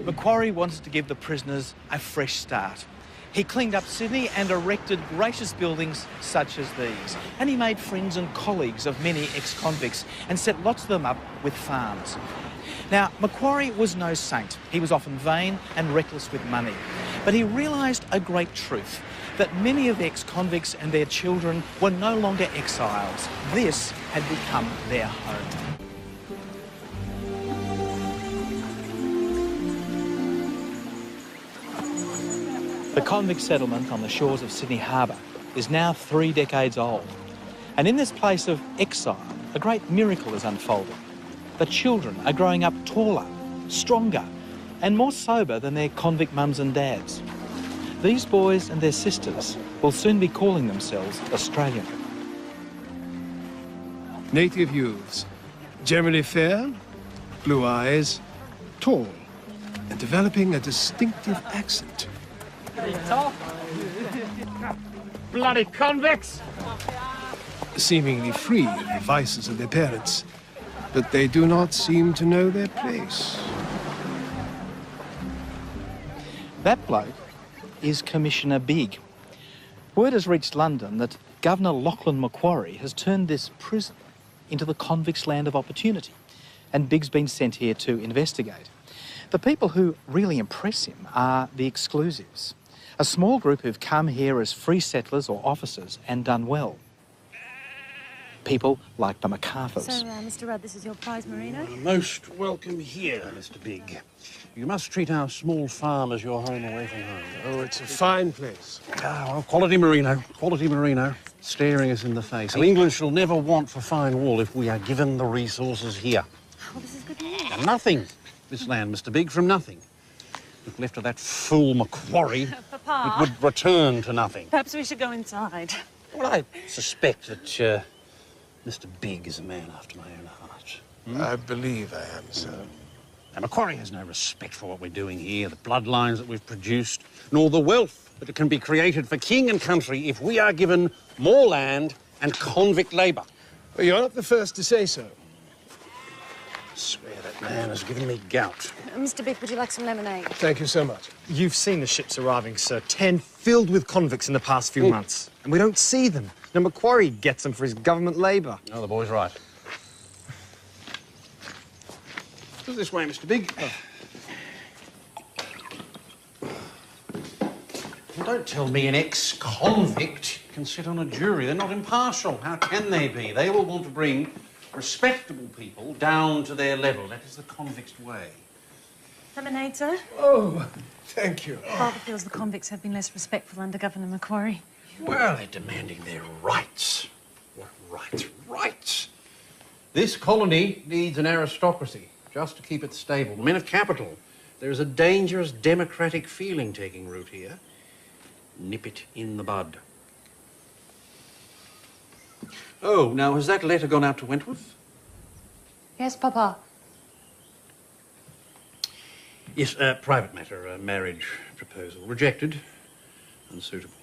Macquarie wanted to give the prisoners a fresh start. He cleaned up Sydney and erected gracious buildings such as these. And he made friends and colleagues of many ex-convicts and set lots of them up with farms. Now, Macquarie was no saint. He was often vain and reckless with money. But he realised a great truth, that many of the ex-convicts and their children were no longer exiles. This had become their home. The convict settlement on the shores of Sydney Harbour is now 3 decades old. And in this place of exile, a great miracle is unfolding. The children are growing up taller, stronger, and more sober than their convict mums and dads. These boys and their sisters will soon be calling themselves Australian. Native youths, generally fair, blue eyes, tall, and developing a distinctive accent. Bloody convicts! Seemingly free of the vices of their parents, but they do not seem to know their place. That bloke is Commissioner Big. Word has reached London that Governor Lachlan Macquarie has turned this prison into the convicts' land of opportunity, and Big's been sent here to investigate. The people who really impress him are the exclusives, a small group who've come here as free settlers or officers and done well. People like the MacArthurs. So, Mr. Rudd, this is your prize merino? Most welcome here, Mr. Big. You must treat our small farm as your home away from home. Oh, it's a fine place. Ah, well, quality merino, staring us in the face. Now, England shall never want for fine wool if we are given the resources here. Oh, this is good news. And nothing, this land, Mr. Big, from nothing. If left to that fool Macquarie, Papa. it would return to nothing. Perhaps we should go inside. Well, I suspect that Mr. Big is a man after my own heart. I believe I am, sir. Now, Macquarie has no respect for what we're doing here, the bloodlines that we've produced, nor the wealth that can be created for king and country if we are given more land and convict labour. Well, you're not the first to say so. I swear that man has given me gout. Mr. Big, would you like some lemonade? Thank you so much. You've seen the ships arriving, sir. 10 filled with convicts in the past few months. And we don't see them. Now, Macquarie gets them for his government labour. Oh, the boy's right. Go this way, Mr. Big. Well, don't tell me an ex-convict can sit on a jury. They're not impartial. How can they be? They will want to bring respectable people down to their level. That is the convict's way. Lemonade, sir? Oh, thank you. Father feels the convicts have been less respectful under Governor Macquarie. Well, they're demanding their rights. What rights? Rights! This colony needs an aristocracy, just to keep it stable. Men of capital. There's a dangerous democratic feeling taking root here. Nip it in the bud. Oh, now, has that letter gone out to Wentworth? Yes, Papa. Yes, private matter, a marriage proposal. Rejected. Unsuitable.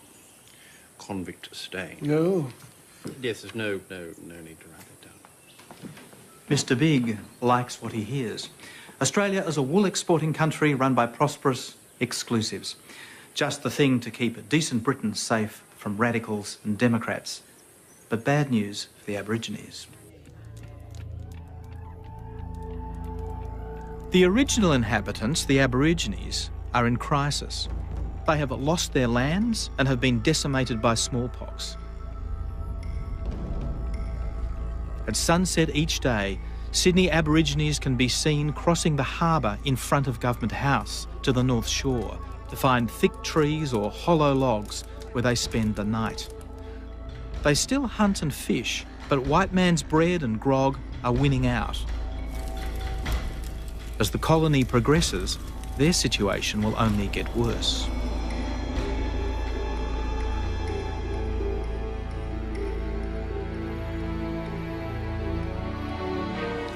Convict staying. No. Yes, there's no need to write that down. Mr. Big likes what he hears. Australia is a wool exporting country run by prosperous exclusives. Just the thing to keep a decent Britain safe from radicals and Democrats. But bad news for the Aborigines. The original inhabitants, the Aborigines, are in crisis. They have lost their lands and have been decimated by smallpox. At sunset each day, Sydney Aborigines can be seen crossing the harbour in front of Government House to the North Shore to find thick trees or hollow logs where they spend the night. They still hunt and fish, but white man's bread and grog are winning out. As the colony progresses, their situation will only get worse.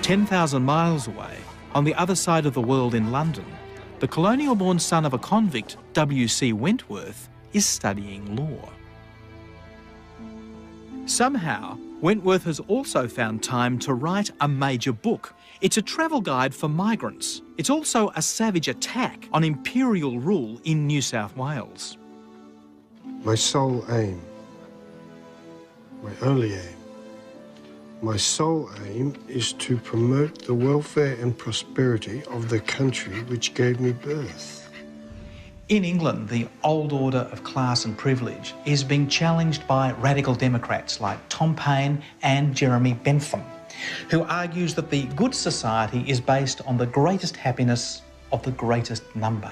"10,000 miles away, on the other side of the world in London, the colonial-born son of a convict, W.C. Wentworth, is studying law. Somehow, Wentworth has also found time to write a major book. It's a travel guide for migrants. It's also a savage attack on imperial rule in New South Wales. My sole aim, my only aim, my sole aim is to promote the welfare and prosperity of the country which gave me birth. In England, the old order of class and privilege is being challenged by radical Democrats like Tom Paine and Jeremy Bentham, who argues that the good society is based on the greatest happiness of the greatest number.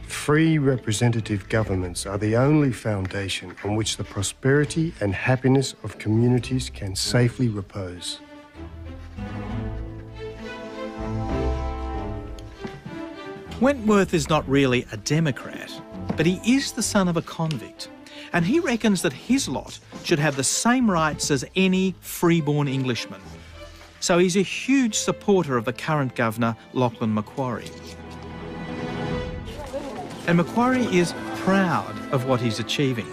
Free representative governments are the only foundation on which the prosperity and happiness of communities can safely repose. Wentworth is not really a Democrat, but he is the son of a convict, and he reckons that his lot should have the same rights as any freeborn Englishman. So he's a huge supporter of the current governor, Lachlan Macquarie. And Macquarie is proud of what he's achieving.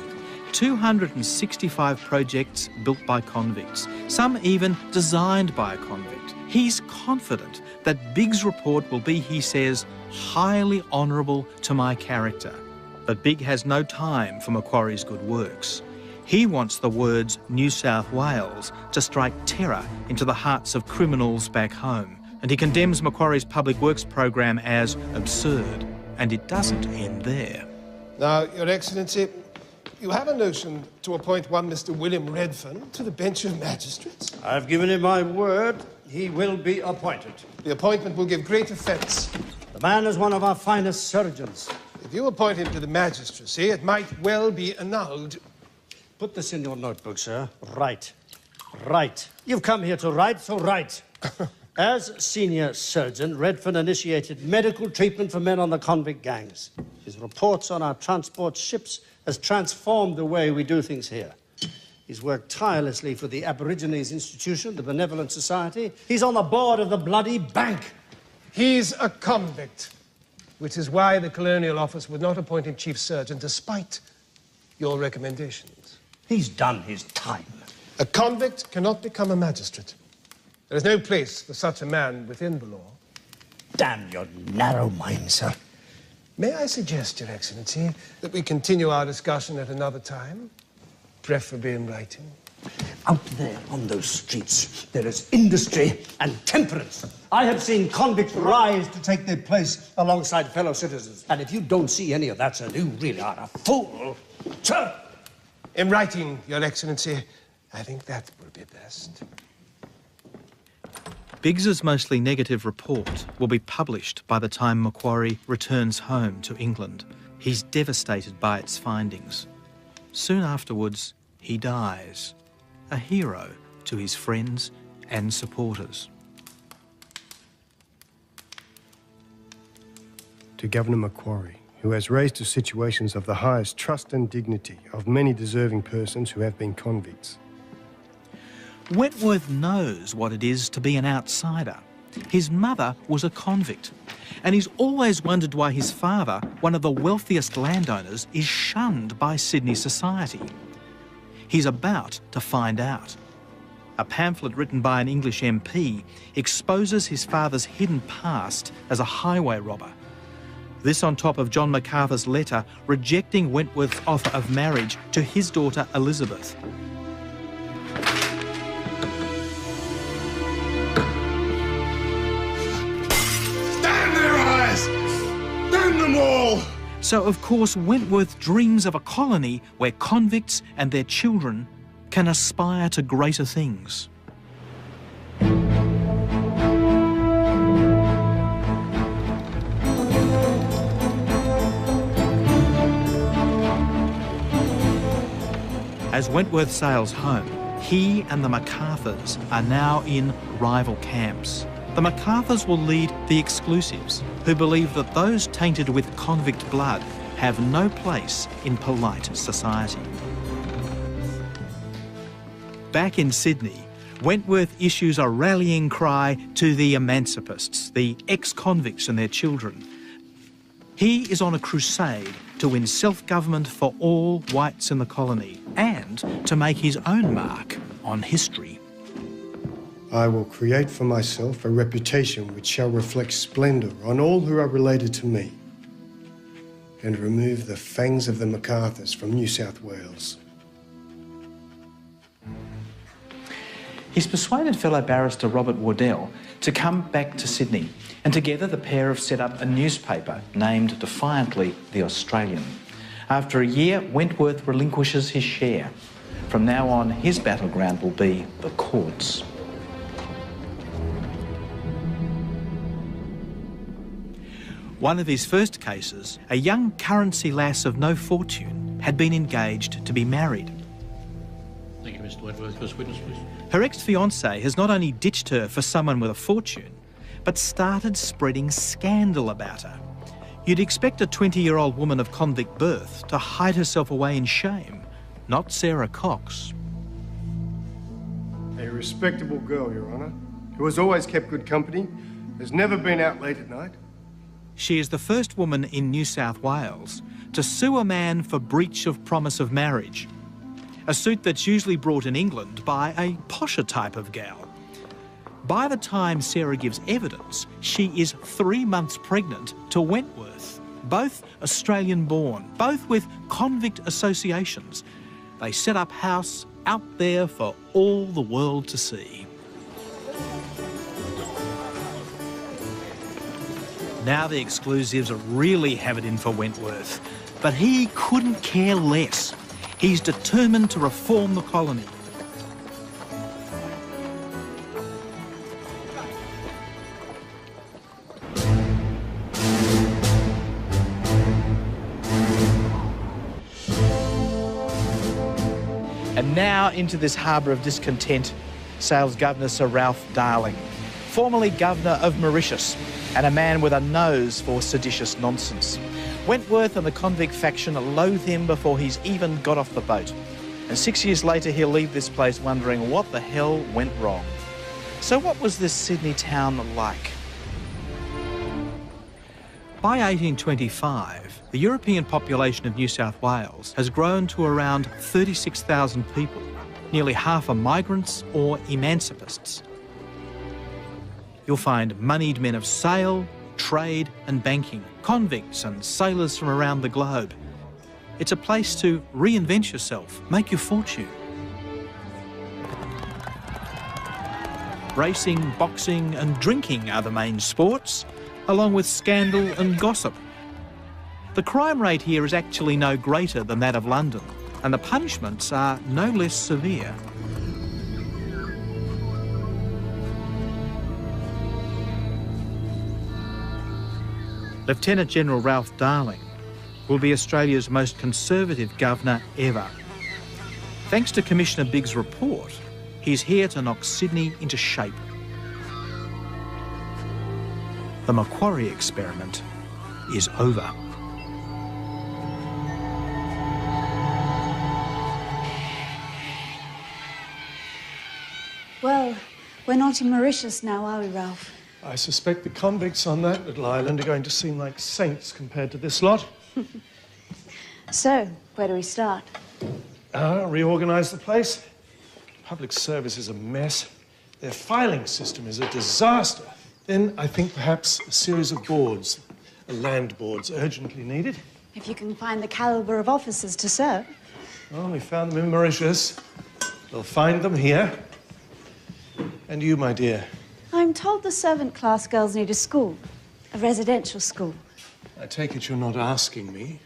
265 projects built by convicts, some even designed by a convict. He's confident that Big's report will be, he says, highly honourable to my character. But Big has no time for Macquarie's good works. He wants the words New South Wales to strike terror into the hearts of criminals back home. And he condemns Macquarie's public works program as absurd. And it doesn't end there. Now, Your Excellency, you have a notion to appoint one Mr. William Redfern to the bench of magistrates. I've given him my word. He will be appointed. The appointment will give great offence. The man is one of our finest surgeons. If you appoint him to the magistracy, it might well be annulled. Put this in your notebook, sir. Write. Write. You've come here to write, so write. As senior surgeon, Redfern initiated medical treatment for men on the convict gangs. His reports on our transport ships has transformed the way we do things here. He's worked tirelessly for the Aborigines Institution, the Benevolent Society. He's on the board of the Bloody Bank. He's a convict, which is why the Colonial Office would not appoint him chief surgeon despite your recommendations. He's done his time. A convict cannot become a magistrate. There is no place for such a man within the law. Damn your narrow mind, sir. May I suggest, Your Excellency, that we continue our discussion at another time, preferably in writing? Out there on those streets, there is industry and temperance. I have seen convicts rise to take their place alongside fellow citizens. And if you don't see any of that, sir, you really are a fool. Sir! In writing, Your Excellency, I think that will be best. Biggs's mostly negative report will be published by the time Macquarie returns home to England. He's devastated by its findings. Soon afterwards, he dies, a hero to his friends and supporters. To Governor Macquarie, who has raised to situations of the highest trust and dignity of many deserving persons who have been convicts. Wentworth knows what it is to be an outsider. His mother was a convict, and he's always wondered why his father, one of the wealthiest landowners, is shunned by Sydney society. He's about to find out. A pamphlet written by an English MP exposes his father's hidden past as a highway robber. This on top of John MacArthur's letter rejecting Wentworth's offer of marriage to his daughter Elizabeth. Damn their eyes! Damn them all! So, of course, Wentworth dreams of a colony where convicts and their children can aspire to greater things. As Wentworth sails home, he and the MacArthurs are now in rival camps. The MacArthurs will lead the exclusives, who believe that those tainted with convict blood have no place in polite society. Back in Sydney, Wentworth issues a rallying cry to the emancipists, the ex-convicts and their children. He is on a crusade to win self-government for all whites in the colony and to make his own mark on history. I will create for myself a reputation which shall reflect splendour on all who are related to me, and remove the fangs of the MacArthurs from New South Wales. He's persuaded fellow barrister Robert Waddell to come back to Sydney, and together the pair have set up a newspaper named defiantly The Australian. After a year, Wentworth relinquishes his share. From now on, his battleground will be the courts. One of his first cases, a young currency lass of no fortune, had been engaged to be married. Thank you, Mr. Wentworth. First witness, please. Her ex-fiancé has not only ditched her for someone with a fortune, but started spreading scandal about her. You'd expect a 20-year-old woman of convict birth to hide herself away in shame, not Sarah Cox. A respectable girl, Your Honour, who has always kept good company, has never been out late at night. She is the first woman in New South Wales to sue a man for breach of promise of marriage, a suit that's usually brought in England by a posher type of gal. By the time Sarah gives evidence, she is 3 months pregnant to Wentworth, both Australian-born, both with convict associations. They set up house out there for all the world to see. Now the exclusives really have it in for Wentworth, but he couldn't care less. He's determined to reform the colony. And now into this harbour of discontent sails Governor Sir Ralph Darling, formerly Governor of Mauritius, and a man with a nose for seditious nonsense. Wentworth and the convict faction loathe him before he's even got off the boat. And 6 years later, he'll leave this place wondering what the hell went wrong. So what was this Sydney town like? By 1825, the European population of New South Wales has grown to around 36,000 people. Nearly half are migrants or emancipists. You'll find moneyed men of sail, trade and banking, convicts and sailors from around the globe. It's a place to reinvent yourself, make your fortune. Racing, boxing and drinking are the main sports, along with scandal and gossip. The crime rate here is actually no greater than that of London, and the punishments are no less severe. Lieutenant General Ralph Darling will be Australia's most conservative governor ever. Thanks to Commissioner Biggs' report, He's here to knock Sydney into shape. The Macquarie experiment is over. Well, we're not in Mauritius now, are we, Ralph? I suspect the convicts on that little island are going to seem like saints compared to this lot. So, where do we start? Reorganise the place. Public service is a mess. Their filing system is a disaster. Then I think perhaps a series of boards, land boards, urgently needed. If you can find the calibre of officers to serve. Well, we found them in Mauritius. We'll find them here. And you, my dear? I'm told the servant class girls need a school, a residential school. I take it you're not asking me.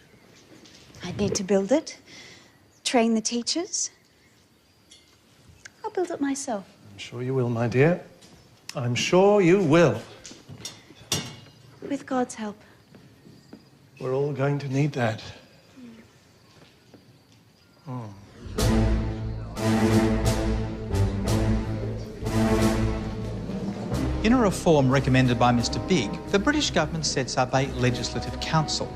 I'd need to build it, train the teachers. I'll build it myself. I'm sure you will, my dear. I'm sure you will. With God's help. We're all going to need that. In a reform recommended by Mr Big, the British government sets up a legislative council.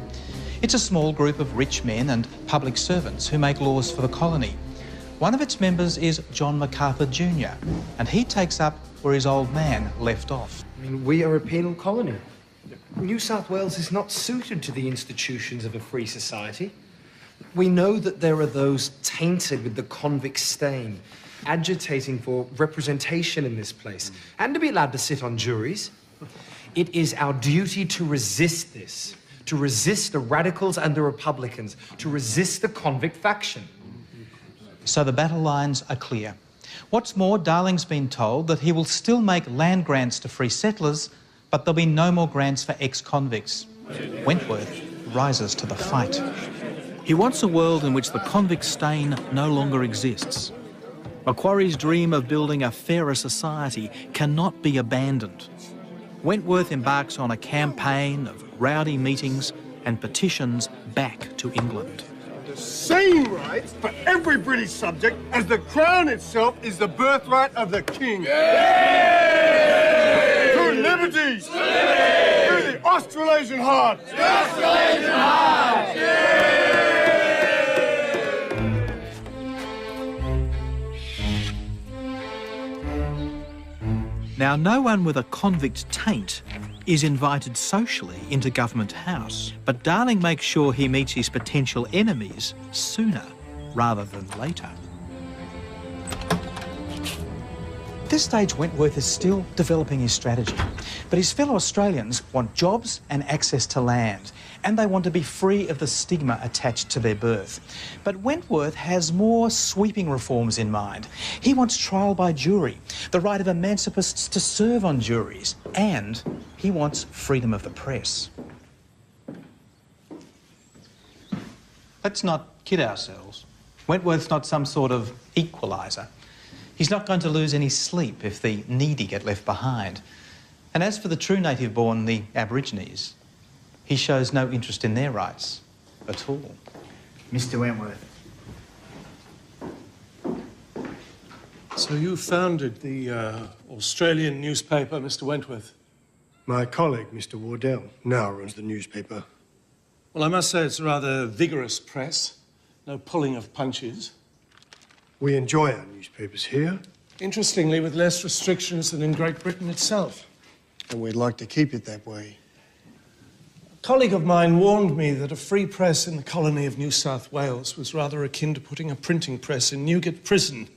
It's a small group of rich men and public servants who make laws for the colony. One of its members is John MacArthur Jr, and he takes up where his old man left off. I mean, we are a penal colony. New South Wales is not suited to the institutions of a free society. We know that there are those tainted with the convict stain, agitating for representation in this place, and to be allowed to sit on juries. It is our duty to resist this, to resist the radicals and the Republicans, to resist the convict faction. So the battle lines are clear. What's more, Darling's been told that he will still make land grants to free settlers, but there'll be no more grants for ex-convicts. Wentworth rises to the fight. He wants a world in which the convict stain no longer exists. Macquarie's dream of building a fairer society cannot be abandoned. Wentworth embarks on a campaign of rowdy meetings and petitions back to England. The same rights for every British subject as the crown itself is the birthright of the king. To liberty! To the Australasian heart! The Australasian heart! Now, no one with a convict taint is invited socially into Government House, but Darling makes sure he meets his potential enemies sooner rather than later. At this stage, Wentworth is still developing his strategy, but his fellow Australians want jobs and access to land, and they want to be free of the stigma attached to their birth. But Wentworth has more sweeping reforms in mind. He wants trial by jury, the right of emancipists to serve on juries, and he wants freedom of the press. Let's not kid ourselves. Wentworth's not some sort of equaliser. He's not going to lose any sleep if the needy get left behind. And as for the true native-born, the Aborigines, he shows no interest in their rights at all. Mr. Wentworth. So you founded the Australian newspaper, Mr. Wentworth? My colleague, Mr. Wardell, now runs the newspaper. Well, I must say it's a rather vigorous press. No pulling of punches. We enjoy our newspapers here. Interestingly, with less restrictions than in Great Britain itself. And we'd like to keep it that way. A colleague of mine warned me that a free press in the colony of New South Wales was rather akin to putting a printing press in Newgate Prison.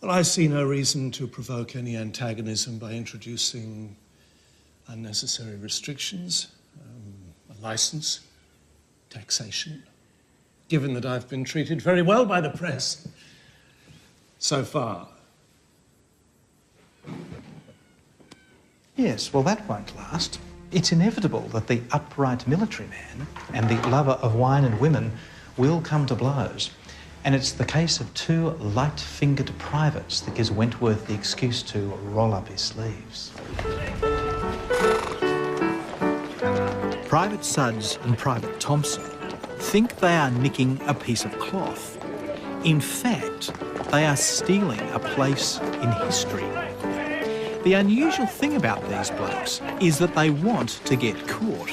Well, I see no reason to provoke any antagonism by introducing unnecessary restrictions, a licence, taxation, given that I've been treated very well by the press so far. Yes, well, that won't last. It's inevitable that the upright military man and the lover of wine and women will come to blows. And it's the case of two light-fingered privates that gives Wentworth the excuse to roll up his sleeves. Private Sudds and Private Thompson think they are nicking a piece of cloth. In fact, they are stealing a place in history. The unusual thing about these blokes is that they want to get caught.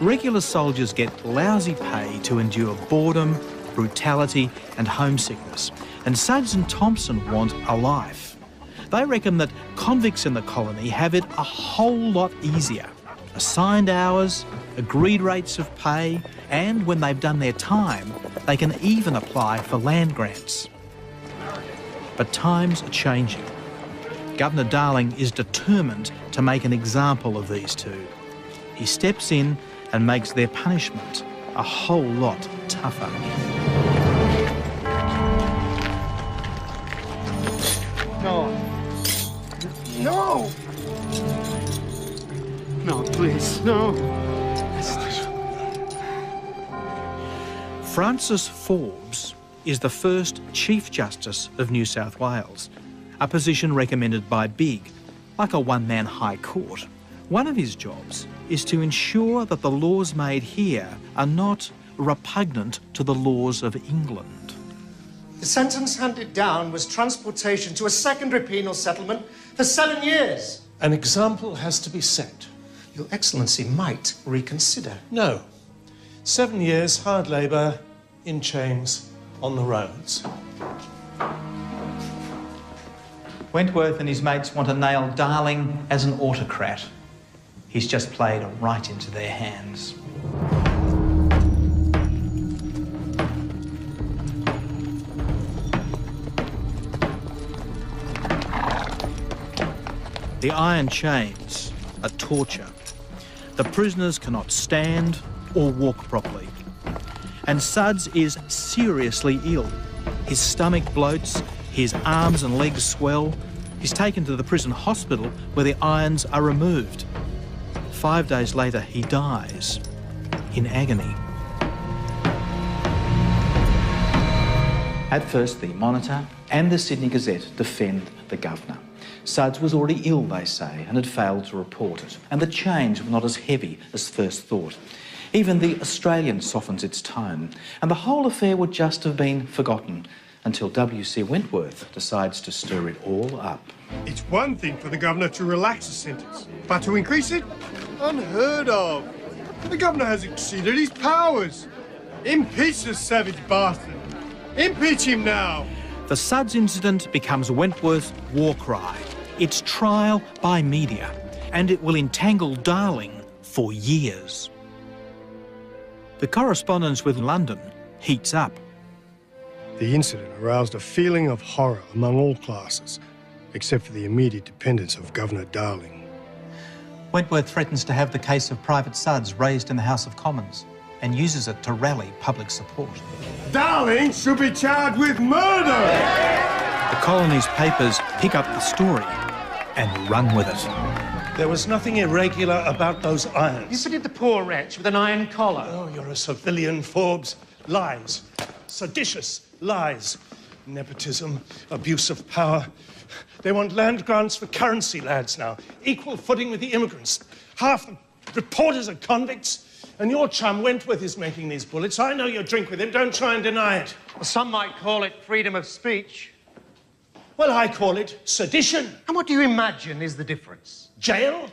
Regular soldiers get lousy pay to endure boredom, brutality and homesickness, and Sudds and Thompson want a life. They reckon that convicts in the colony have it a whole lot easier. Assigned hours, agreed rates of pay, and when they've done their time, they can even apply for land grants. But times are changing. Governor Darling is determined to make an example of these two. He steps in and makes their punishment a whole lot tougher. No. No! No, please, no. Francis Forbes is the first Chief Justice of New South Wales, a position recommended by Big, like a one-man high court. One of his jobs is to ensure that the laws made here are not repugnant to the laws of England. The sentence handed down was transportation to a secondary penal settlement for 7 years. An example has to be set. Your Excellency might reconsider. No. 7 years hard labour, in chains, on the roads. Wentworth and his mates want to nail Darling as an autocrat. He's just played right into their hands. The iron chains are torture. The prisoners cannot stand or walk properly. And Sudds is seriously ill. His stomach bloats, his arms and legs swell. He's taken to the prison hospital where the irons are removed. 5 days later, he dies in agony. At first, the Monitor and the Sydney Gazette defend the Governor. Sudds was already ill, they say, and had failed to report it, and the chains were not as heavy as first thought. Even the Australian softens its tone, and the whole affair would just have been forgotten until W.C. Wentworth decides to stir it all up. It's one thing for the governor to relax a sentence, but to increase it? Unheard of. The governor has exceeded his powers. Impeach the savage bastard. Impeach him now. The Sudds incident becomes Wentworth's war cry. It's trial by media, and it will entangle Darling for years. The correspondence with London heats up. The incident aroused a feeling of horror among all classes, except for the immediate dependents of Governor Darling. Wentworth threatens to have the case of Private Sudds raised in the House of Commons and uses it to rally public support. Darling should be charged with murder! The colony's papers pick up the story and run with it. There was nothing irregular about those irons. You fitted the poor wretch with an iron collar. Oh, you're a civilian, Forbes. Lies. Seditious lies. Nepotism, abuse of power. They want land grants for currency lads now. Equal footing with the immigrants. Half the reporters are convicts. And your chum Wentworth is making these bullets. I know you drink with him. Don't try and deny it. Well, some might call it freedom of speech. Well, I call it sedition. And what do you imagine is the difference? Jail?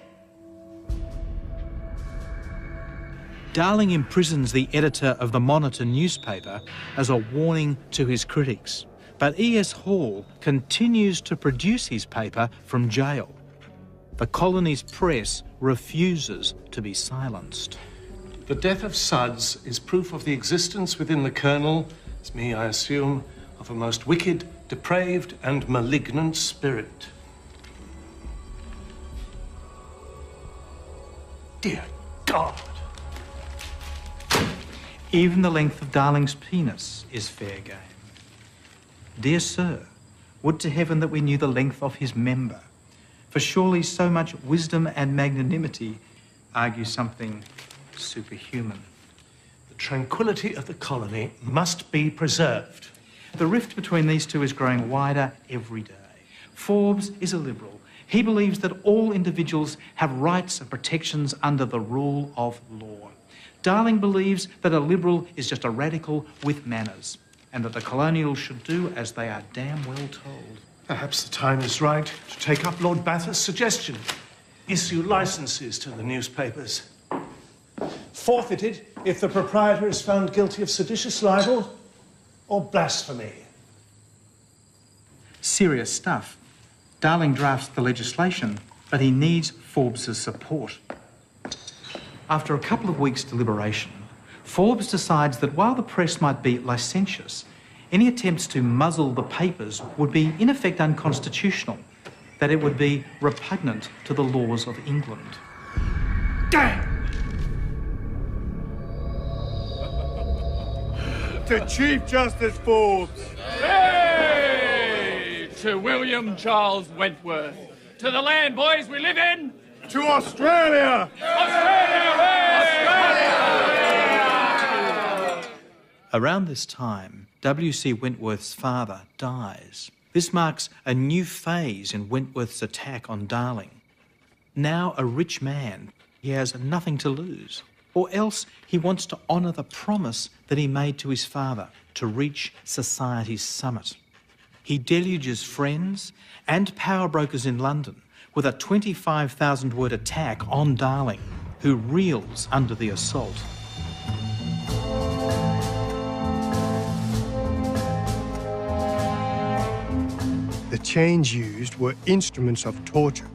Darling imprisons the editor of the Monitor newspaper as a warning to his critics. But E.S. Hall continues to produce his paper from jail. The colony's press refuses to be silenced. The death of Sudds is proof of the existence within the Colonel, as me I assume, of a most wicked, depraved and malignant spirit. Dear God. Even the length of Darling's penis is fair game. Dear Sir, would to heaven that we knew the length of his member, for surely so much wisdom and magnanimity argue something superhuman. The tranquility of the colony must be preserved. The rift between these two is growing wider every day. Forbes is a liberal. He believes that all individuals have rights and protections under the rule of law. Darling believes that a Liberal is just a radical with manners, and that the colonials should do as they are damn well told. Perhaps the time is right to take up Lord Bathurst's suggestion. Issue licences to the newspapers. Forfeited if the proprietor is found guilty of seditious libel or blasphemy. Serious stuff. Darling drafts the legislation, but he needs Forbes's support. After a couple of weeks' deliberation, Forbes decides that while the press might be licentious, any attempts to muzzle the papers would be in effect unconstitutional, that it would be repugnant to the laws of England. Damn! To Chief Justice Forbes. Hey! To William Charles Wentworth. To the land, boys, we live in. To Australia! Around this time, W.C. Wentworth's father dies. This marks a new phase in Wentworth's attack on Darling. Now a rich man, he has nothing to lose. Or else he wants to honour the promise that he made to his father to reach society's summit. He deluges friends and power brokers in London with a 25,000-word attack on Darling, who reels under the assault. The chains used were instruments of torture.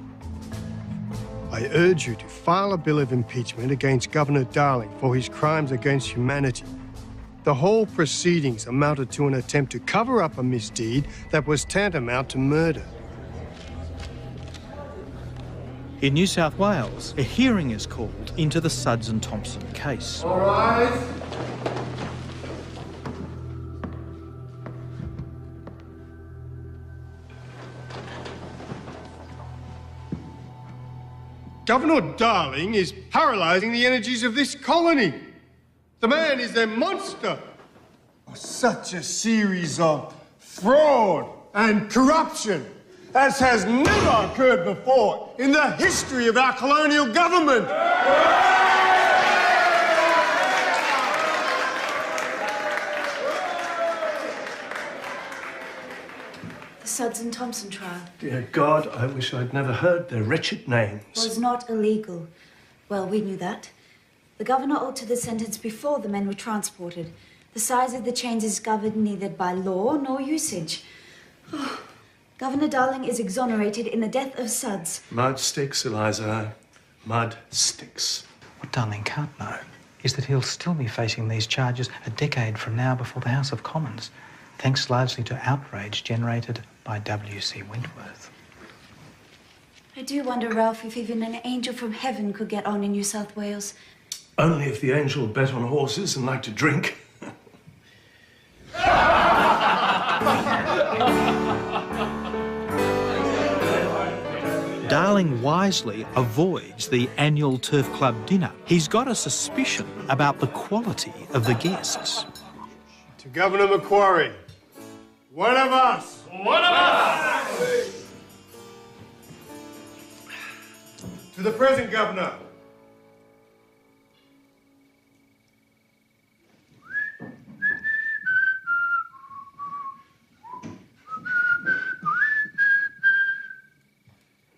I urge you to file a bill of impeachment against Governor Darling for his crimes against humanity. The whole proceedings amounted to an attempt to cover up a misdeed that was tantamount to murder. In New South Wales, a hearing is called into the Sudds and Thompson case. All rise. Governor Darling is paralysing the energies of this colony. The man is a monster. Such a series of fraud and corruption as has never occurred before in the history of our colonial government. The Sudds and Thompson trial Dear God, I wish I'd never heard their wretched names. was not illegal. Well, we knew that. The governor altered the sentence before the men were transported. The size of the chains is governed neither by law nor usage. Oh, Governor Darling is exonerated in the death of Sudds. Mud sticks, Eliza. Mud sticks. What Darling can't know is that he'll still be facing these charges a decade from now before the House of Commons, thanks largely to outrage generated by W.C. Wentworth. I do wonder, Ralph, if even an angel from heaven could get on in New South Wales. Only if the angel bet on horses and liked to drink. Darling wisely avoids the annual Turf Club dinner. He's got a suspicion about the quality of the guests. To Governor Macquarie, one of us. One of us! To the present governor.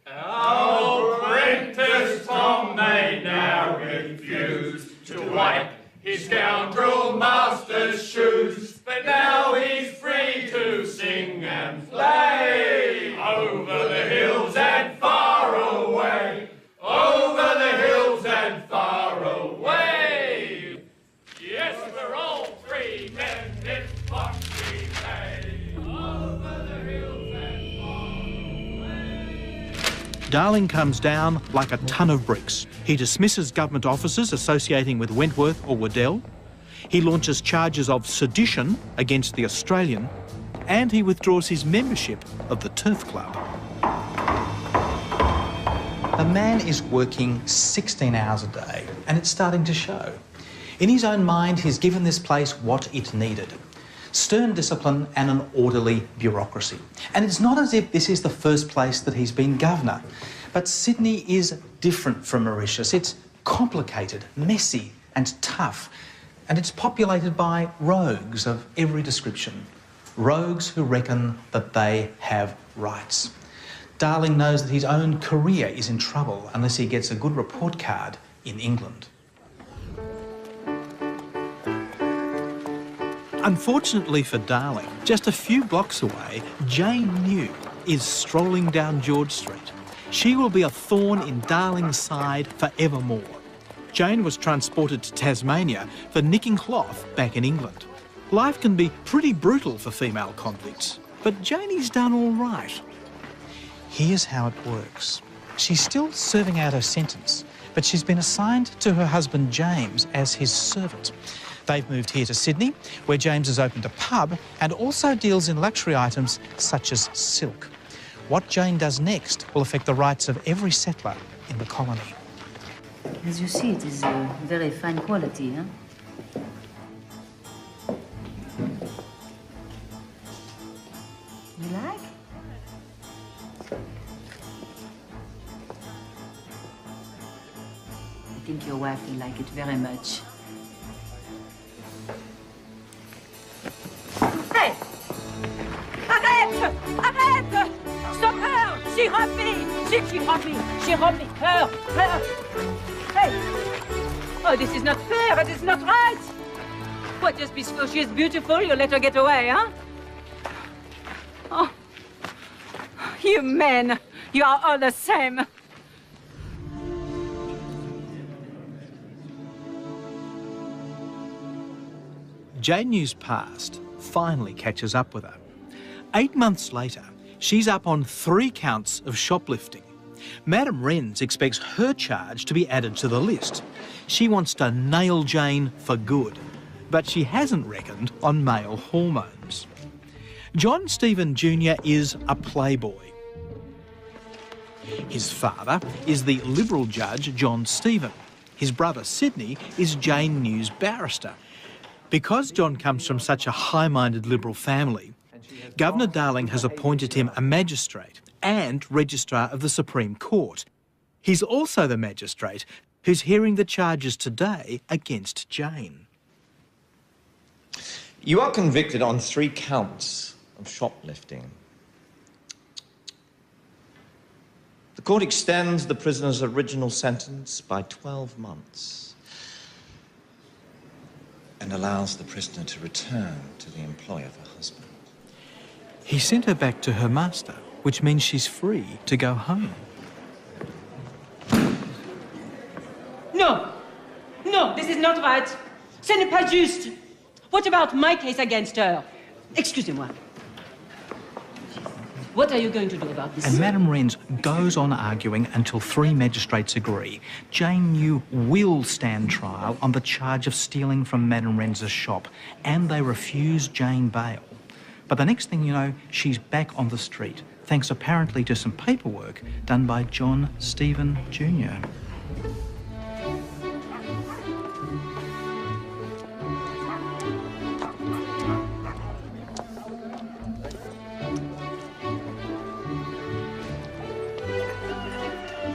Our apprentice Tom may now refuse to wipe his scoundrel master's shoes, but now he's free to sing and play over the hills and far away, over the hills and far away. Yes, we're all free men, it's what we say, over the hills and far away. Darling comes down like a ton of bricks. He dismisses government officers associating with Wentworth or Waddell. He launches charges of sedition against the Australian, and he withdraws his membership of the Turf Club. The man is working 16 hours a day, and it's starting to show. In his own mind, he's given this place what it needed: stern discipline and an orderly bureaucracy. And it's not as if this is the first place that he's been governor. But Sydney is different from Mauritius. It's complicated, messy, and tough, and it's populated by rogues of every description. Rogues who reckon that they have rights. Darling knows that his own career is in trouble unless he gets a good report card in England. Unfortunately for Darling, just a few blocks away, Jane New is strolling down George Street. She will be a thorn in Darling's side forevermore. Jane was transported to Tasmania for nicking cloth back in England. Life can be pretty brutal for female convicts, but Janie's done all right. Here's how it works. She's still serving out her sentence, but she's been assigned to her husband James as his servant. They've moved here to Sydney, where James has opened a pub and also deals in luxury items such as silk. What Jane does next will affect the rights of every settler in the colony. As you see, it is very fine quality, huh? You like? I think your wife will like it very much. Hey! Arrête! Arrête! Stop her! She robbed me! She robbed me! She robbed me! Her! Hey! Oh, this is not fair! It is not right! What, just because she is beautiful, you let her get away, huh? Oh. You men! You are all the same! Jane New's past finally catches up with her. 8 months later, she's up on 3 counts of shoplifting. Madame Wrens expects her charge to be added to the list. She wants to nail Jane for good, but she hasn't reckoned on male hormones. John Stephen Jr. is a playboy. His father is the Liberal judge John Stephen. His brother Sidney is Jane New's barrister. Because John comes from such a high-minded Liberal family, Governor Darling has appointed him a magistrate and Registrar of the Supreme Court. He's also the magistrate who's hearing the charges today against Jane. You are convicted on 3 counts of shoplifting. The court extends the prisoner's original sentence by 12 months. And allows the prisoner to return to the employ of her husband. He sent her back to her master, which means she's free to go home. No! No, this is not right. Ce n'est pas juste. What about my case against her? Excusez-moi. What are you going to do about this? And Madame Wrens goes on arguing until 3 magistrates agree. Jane New will stand trial on the charge of stealing from Madame Wrens' shop, and they refuse Jane bail. But the next thing you know, she's back on the street, thanks apparently to some paperwork done by John Stephen Jr.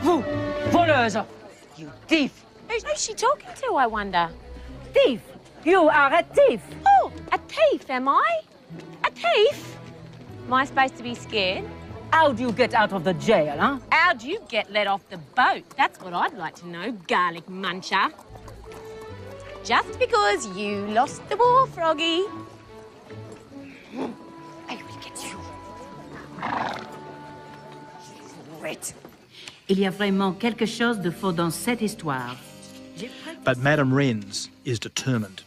Vous, voleuse! You thief! Who's she talking to, I wonder? Thief! You are a thief! Oh, a thief, am I? A thief? Am I supposed to be scared? How'd you get out of the jail, huh? How'd you get let off the boat? That's what I'd like to know, garlic muncher. Just because you lost the war, Froggy. I will get you. Right. Il y a vraiment quelque chose de faux dans cette histoire. But Madame Wrens is determined.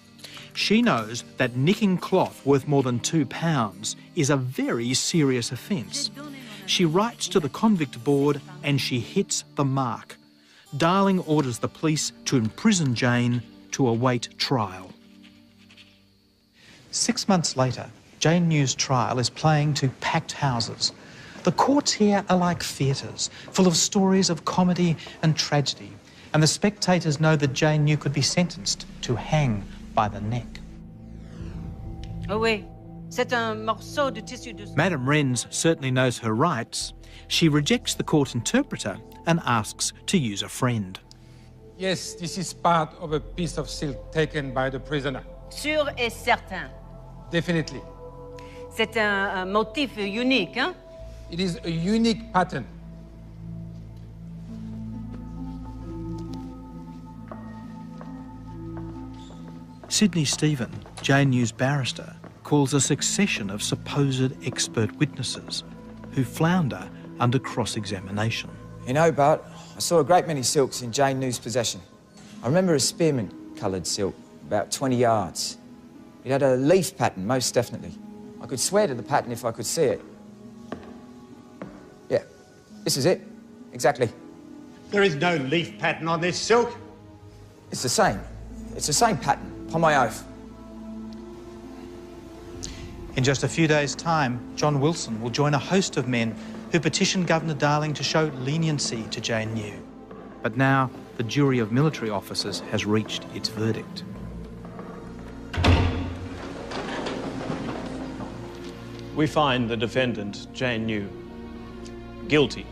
She knows that nicking cloth worth more than £2 is a very serious offence. She writes to the convict board and she hits the mark. Darling orders the police to imprison Jane to await trial. 6 months later, Jane New's trial is playing to packed houses. The courts here are like theatres, full of stories of comedy and tragedy, and the spectators know that Jane New could be sentenced to hang by the neck. Oh oui, c'est un morceau de tissu de... Madame Wrens certainly knows her rights. She rejects the court interpreter and asks to use a friend. Yes, this is part of a piece of silk taken by the prisoner. Sûr et certain. Definitely. C'est un motif unique, hein? It is a unique pattern. Sidney Stephen, JNU's barrister, calls a succession of supposed expert witnesses who flounder under cross-examination. In Hobart, I saw a great many silks in Jane New's possession. I remember a spearmint-coloured silk, about 20 yards. It had a leaf pattern, most definitely. I could swear to the pattern if I could see it. Yeah, this is it. Exactly. There is no leaf pattern on this silk. It's the same. It's the same pattern, upon my oath. In just a few days' time, John Wilson will join a host of men who petitioned Governor Darling to show leniency to Jane New. But now, the jury of military officers has reached its verdict. We find the defendant, Jane New, guilty.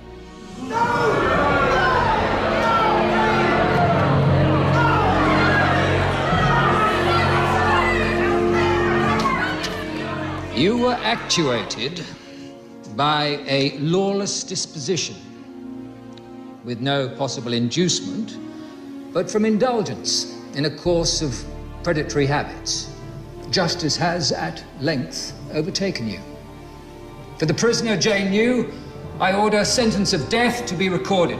You were actuated by a lawless disposition, with no possible inducement, but from indulgence in a course of predatory habits. Justice has at length overtaken you. For the prisoner Jane New, I order sentence of death to be recorded.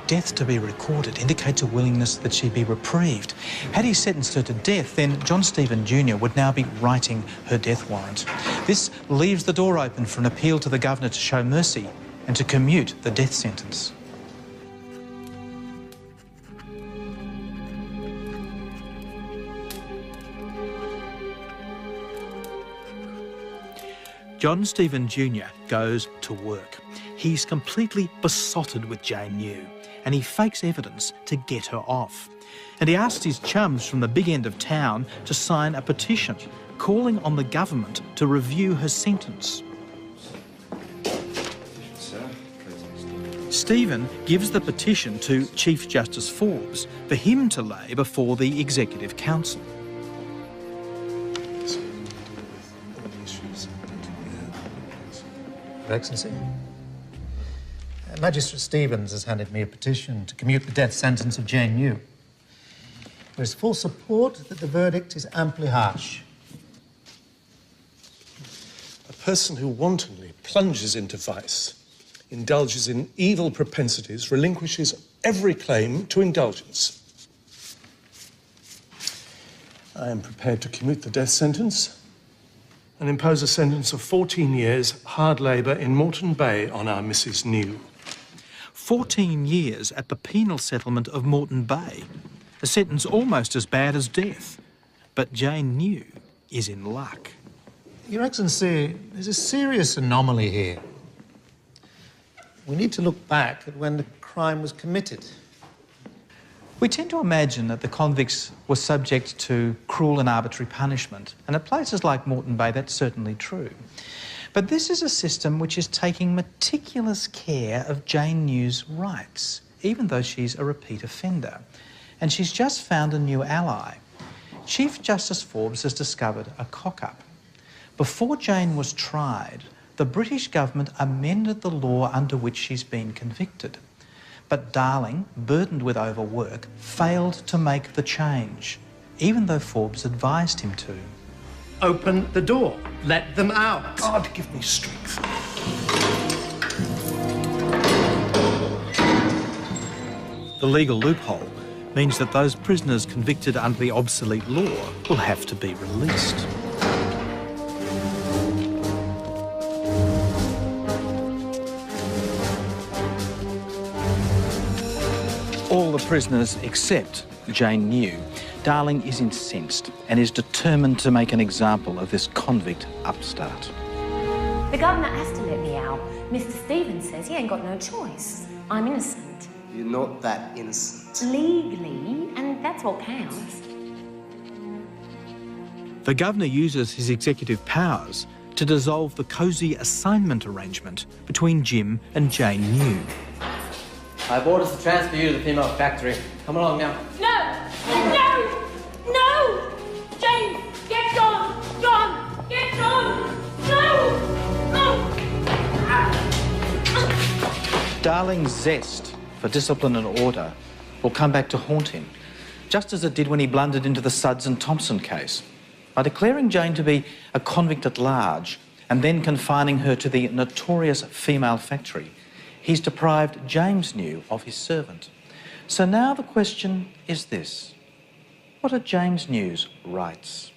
Death to be recorded indicates a willingness that she be reprieved. Had he sentenced her to death, then John Stephen Jr. would now be writing her death warrant. This leaves the door open for an appeal to the Governor to show mercy and to commute the death sentence. John Stephen Jr. goes to work. He's completely besotted with Jane New, and he fakes evidence to get her off. And he asks his chums from the big end of town to sign a petition calling on the government to review her sentence. Stephen gives the petition to Chief Justice Forbes for him to lay before the Executive Council. Your Excellency. Magistrate Stevens has handed me a petition to commute the death sentence of Jane New. There is full support that the verdict is amply harsh. A person who wantonly plunges into vice, indulges in evil propensities, relinquishes every claim to indulgence. I am prepared to commute the death sentence and impose a sentence of 14 years hard labour in Moreton Bay on our Mrs. New. 14 years at the penal settlement of Moreton Bay, a sentence almost as bad as death. But Jane New is in luck. Your Excellency, there's a serious anomaly here. We need to look back at when the crime was committed. We tend to imagine that the convicts were subject to cruel and arbitrary punishment, and at places like Moreton Bay that's certainly true. But this is a system which is taking meticulous care of Jane New's rights, even though she's a repeat offender. And she's just found a new ally. Chief Justice Forbes has discovered a cock-up. Before Jane was tried, the British government amended the law under which she's been convicted. But Darling, burdened with overwork, failed to make the change, even though Forbes advised him to. Open the door. Let them out. God, give me strength. The legal loophole means that those prisoners convicted under the obsolete law will have to be released. All the prisoners except Jane New. Darling is incensed and is determined to make an example of this convict upstart. The governor has to let me out. Mr. Stevens says he ain't got no choice. I'm innocent. You're not that innocent. Legally, and that's what counts. The governor uses his executive powers to dissolve the cosy assignment arrangement between Jim and Jane New. I have orders to transfer you to the female factory. Come along now. No! No! No! Jane, get John! John, get John! No! No! Darling's zest for discipline and order will come back to haunt him, just as it did when he blundered into the Sudds and Thompson case. By declaring Jane to be a convict at large and then confining her to the notorious female factory, he's deprived James New of his servant. So now the question is this: what are James New's rights?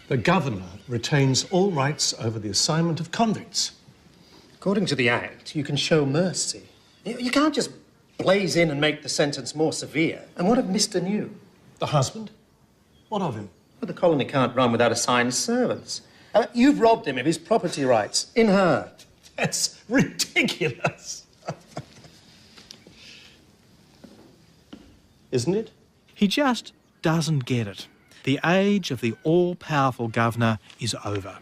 The governor retains all rights over the assignment of convicts. According to the Act, you can show mercy. You can't just blaze in and make the sentence more severe. And what of Mr. New? The husband? What of him? Well, the colony can't run without assigned servants. You've robbed him of his property rights in her. That's ridiculous. Isn't it? He just doesn't get it. The age of the all-powerful governor is over.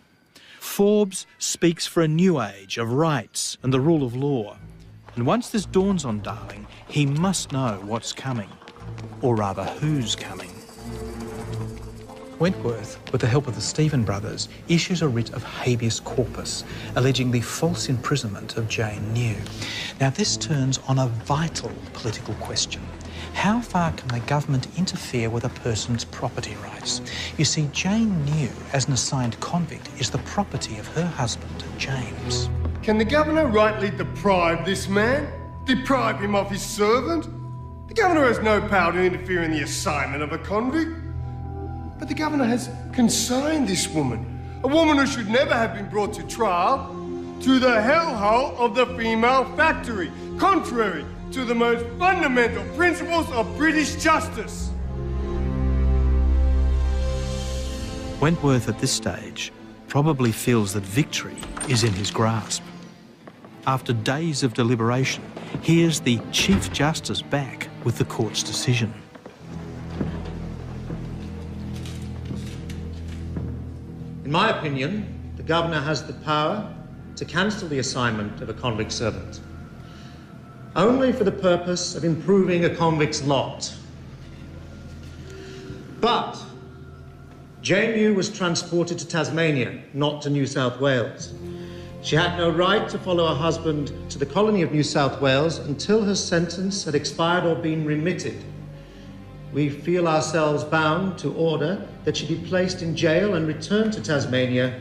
Forbes speaks for a new age of rights and the rule of law. And once this dawns on Darling, he must know what's coming. Or rather, who's coming. Wentworth, with the help of the Stephen brothers, issues a writ of habeas corpus, alleging the false imprisonment of Jane New. Now, this turns on a vital political question. How far can the government interfere with a person's property rights? You see, Jane New, as an assigned convict, is the property of her husband, James. Can the governor rightly deprive this man? Deprive him of his servant? The governor has no power to interfere in the assignment of a convict. But the governor has consigned this woman, a woman who should never have been brought to trial, to the hellhole of the female factory, contrary to the most fundamental principles of British justice. Wentworth, at this stage, probably feels that victory is in his grasp. After days of deliberation, here's the Chief Justice back with the court's decision. In my opinion, the governor has the power to cancel the assignment of a convict servant, only for the purpose of improving a convict's lot. But Jane New was transported to Tasmania, not to New South Wales. She had no right to follow her husband to the colony of New South Wales until her sentence had expired or been remitted. We feel ourselves bound to order that she be placed in jail and returned to Tasmania,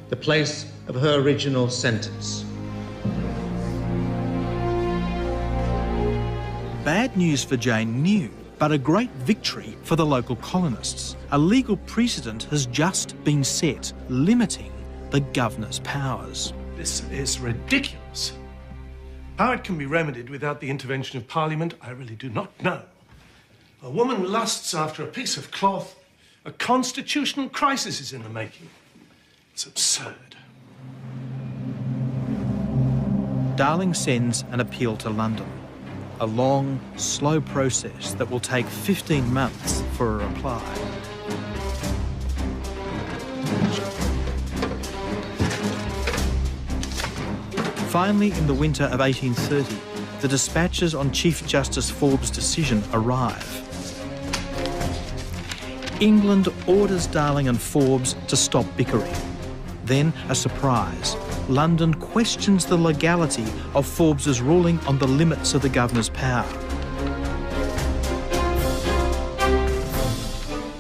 the place of her original sentence. Bad news for Jane New, but a great victory for the local colonists. A legal precedent has just been set, limiting the governor's powers. This is ridiculous. How it can be remedied without the intervention of Parliament, I really do not know. A woman lusts after a piece of cloth. A constitutional crisis is in the making. It's absurd. Darling sends an appeal to London. A long, slow process that will take 15 months for a reply. Finally, in the winter of 1830, the dispatches on Chief Justice Forbes' decision arrive. England orders Darling and Forbes to stop bickering. Then, a surprise. London questions the legality of Forbes' ruling on the limits of the governor's power.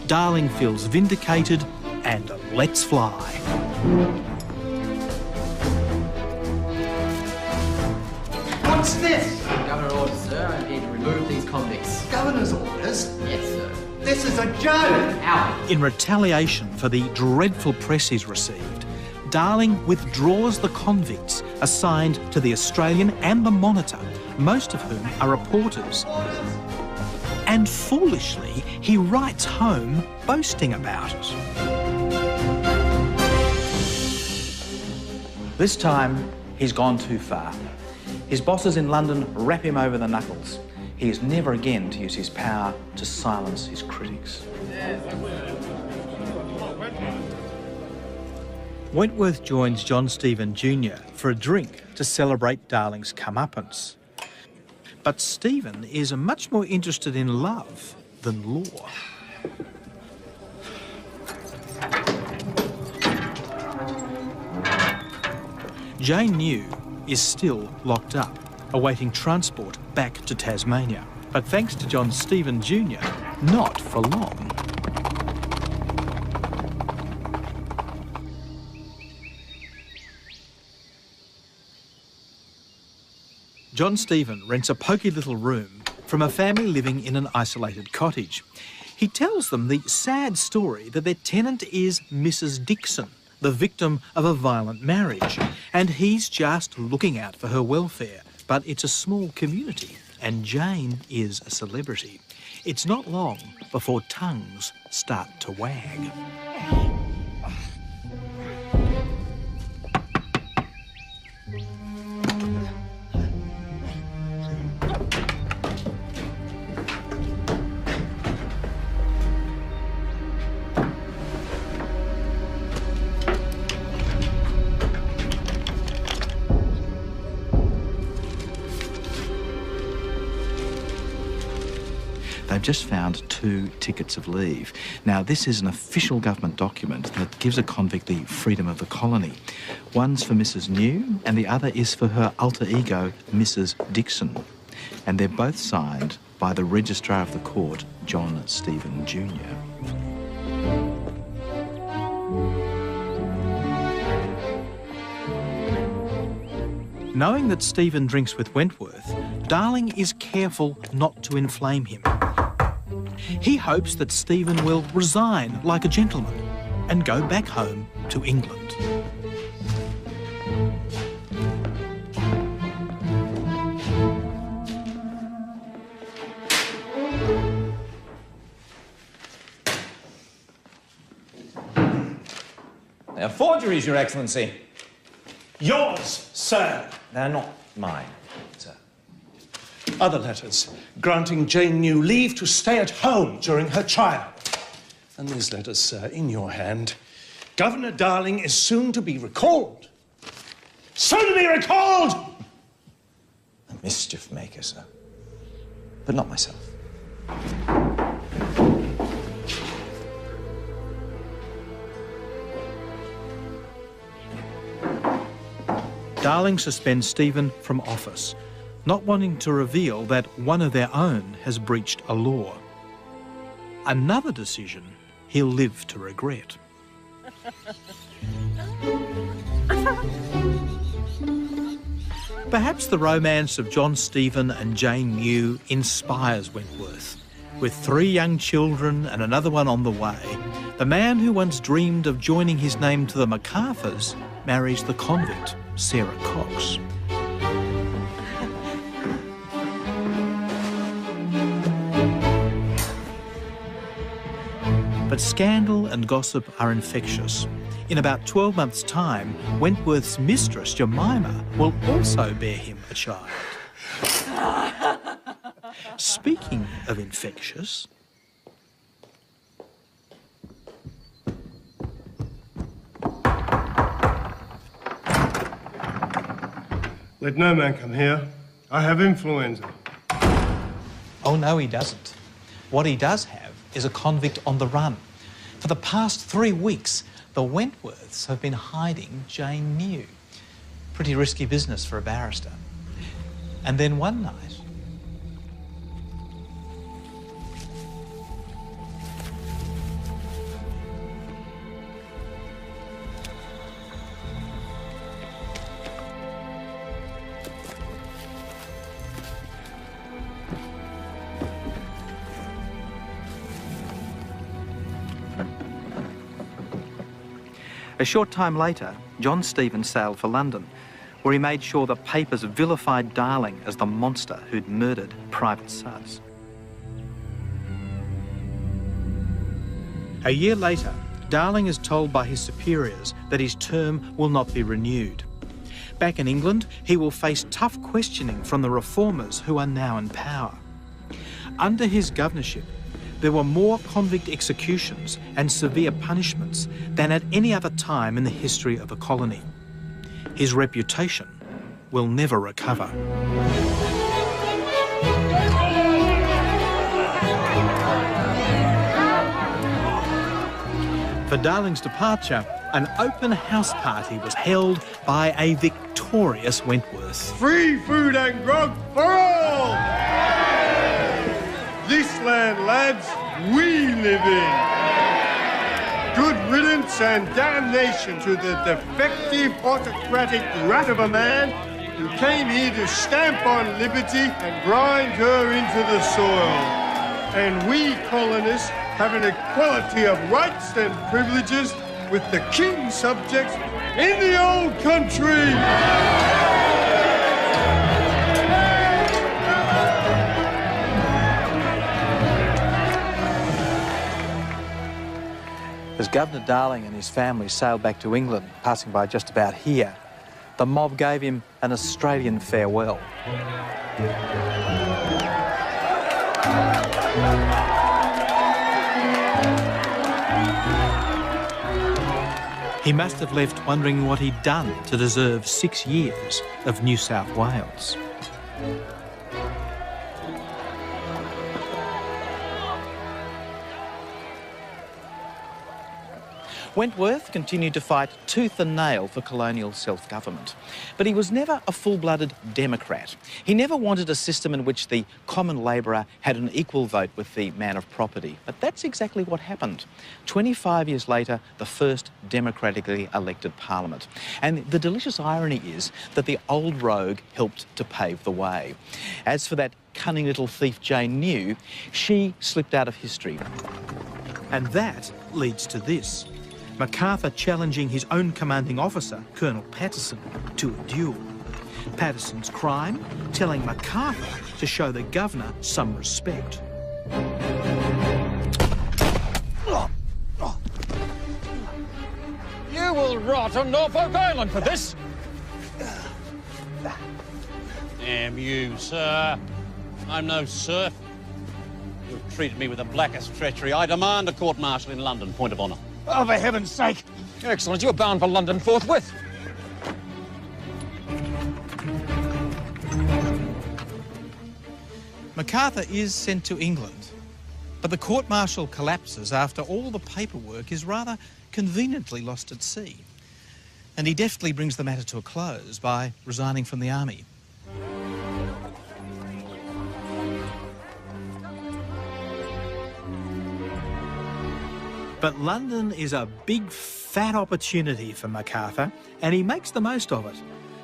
Darling feels vindicated and lets fly. What's this? Governor orders, sir. I need to remove these convicts. Governor's orders? Yes, sir. This is a joke! Out. In retaliation for the dreadful press he's received, Darling withdraws the convicts assigned to the Australian and the Monitor, most of whom are reporters. And foolishly, he writes home boasting about it. This time, he's gone too far. His bosses in London rap him over the knuckles. He is never again to use his power to silence his critics. Wentworth joins John Stephen Jr. for a drink to celebrate Darling's comeuppance. But Stephen is much more interested in love than law. Jane New is still locked up, awaiting transport back to Tasmania. But thanks to John Stephen Jr., not for long. John Stephen rents a poky little room from a family living in an isolated cottage. He tells them the sad story that their tenant is Mrs. Dixon, the victim of a violent marriage, and he's just looking out for her welfare. But it's a small community, and Jane is a celebrity. It's not long before tongues start to wag. They've just found 2 tickets of leave. Now, this is an official government document that gives a convict the freedom of the colony. One's for Mrs. New, and the other is for her alter ego, Mrs. Dixon. And they're both signed by the Registrar of the Court, John Stephen Jr. Knowing that Stephen drinks with Wentworth, Darling is careful not to inflame him. He hopes that Stephen will resign like a gentleman and go back home to England. They are forgeries, Your Excellency. Yours, sir. They're not mine, sir. Other letters granting Jane New leave to stay at home during her trial. And these letters, sir, in your hand. Governor Darling is soon to be recalled. Soon to be recalled! A mischief maker, sir. But not myself. Darling suspends Stephen from office, not wanting to reveal that one of their own has breached a law. Another decision he'll live to regret. Perhaps the romance of John Stephen and Jane New inspires Wentworth. With 3 young children and another one on the way, the man who once dreamed of joining his name to the MacArthurs marries the convict, Sarah Cox. But scandal and gossip are infectious. In about 12 months' time, Wentworth's mistress, Jemima, will also bear him a child. Speaking of infectious... Let no man come here. I have influenza. Oh, no, he doesn't. What he does have is a convict on the run. For the past 3 weeks, the Wentworths have been hiding Jane New. Pretty risky business for a barrister. And then one night... A short time later, John Stephen sailed for London, where he made sure the papers vilified Darling as the monster who'd murdered Private Sudds. A year later, Darling is told by his superiors that his term will not be renewed. Back in England, he will face tough questioning from the reformers who are now in power. Under his governorship, there were more convict executions and severe punishments than at any other time in the history of the colony. His reputation will never recover. For Darling's departure, an open house party was held by a victorious Wentworth. Free food and grog for all! This land, lads, we live in. Good riddance and damnation to the defective autocratic rat of a man who came here to stamp on liberty and grind her into the soil. And we colonists have an equality of rights and privileges with the king's subjects in the old country. As Governor Darling and his family sailed back to England, passing by just about here, the mob gave him an Australian farewell. He must have left wondering what he'd done to deserve 6 years of New South Wales. Wentworth continued to fight tooth and nail for colonial self-government. But he was never a full-blooded Democrat. He never wanted a system in which the common labourer had an equal vote with the man of property. But that's exactly what happened. 25 years later, the first democratically elected parliament. And the delicious irony is that the old rogue helped to pave the way. As for that cunning little thief Jane New, she slipped out of history. And that leads to this. MacArthur challenging his own commanding officer, Colonel Patterson, to a duel. Patterson's crime? Telling MacArthur to show the governor some respect. You will rot on Norfolk Island for this. Damn you, sir. I'm no serf. You've treated me with the blackest treachery. I demand a court-martial in London, point of honour. Oh, for heaven's sake! Excellent, you're bound for London forthwith. MacArthur is sent to England, but the court-martial collapses after all the paperwork is rather conveniently lost at sea. And he deftly brings the matter to a close by resigning from the army. But London is a big, fat opportunity for MacArthur, and he makes the most of it.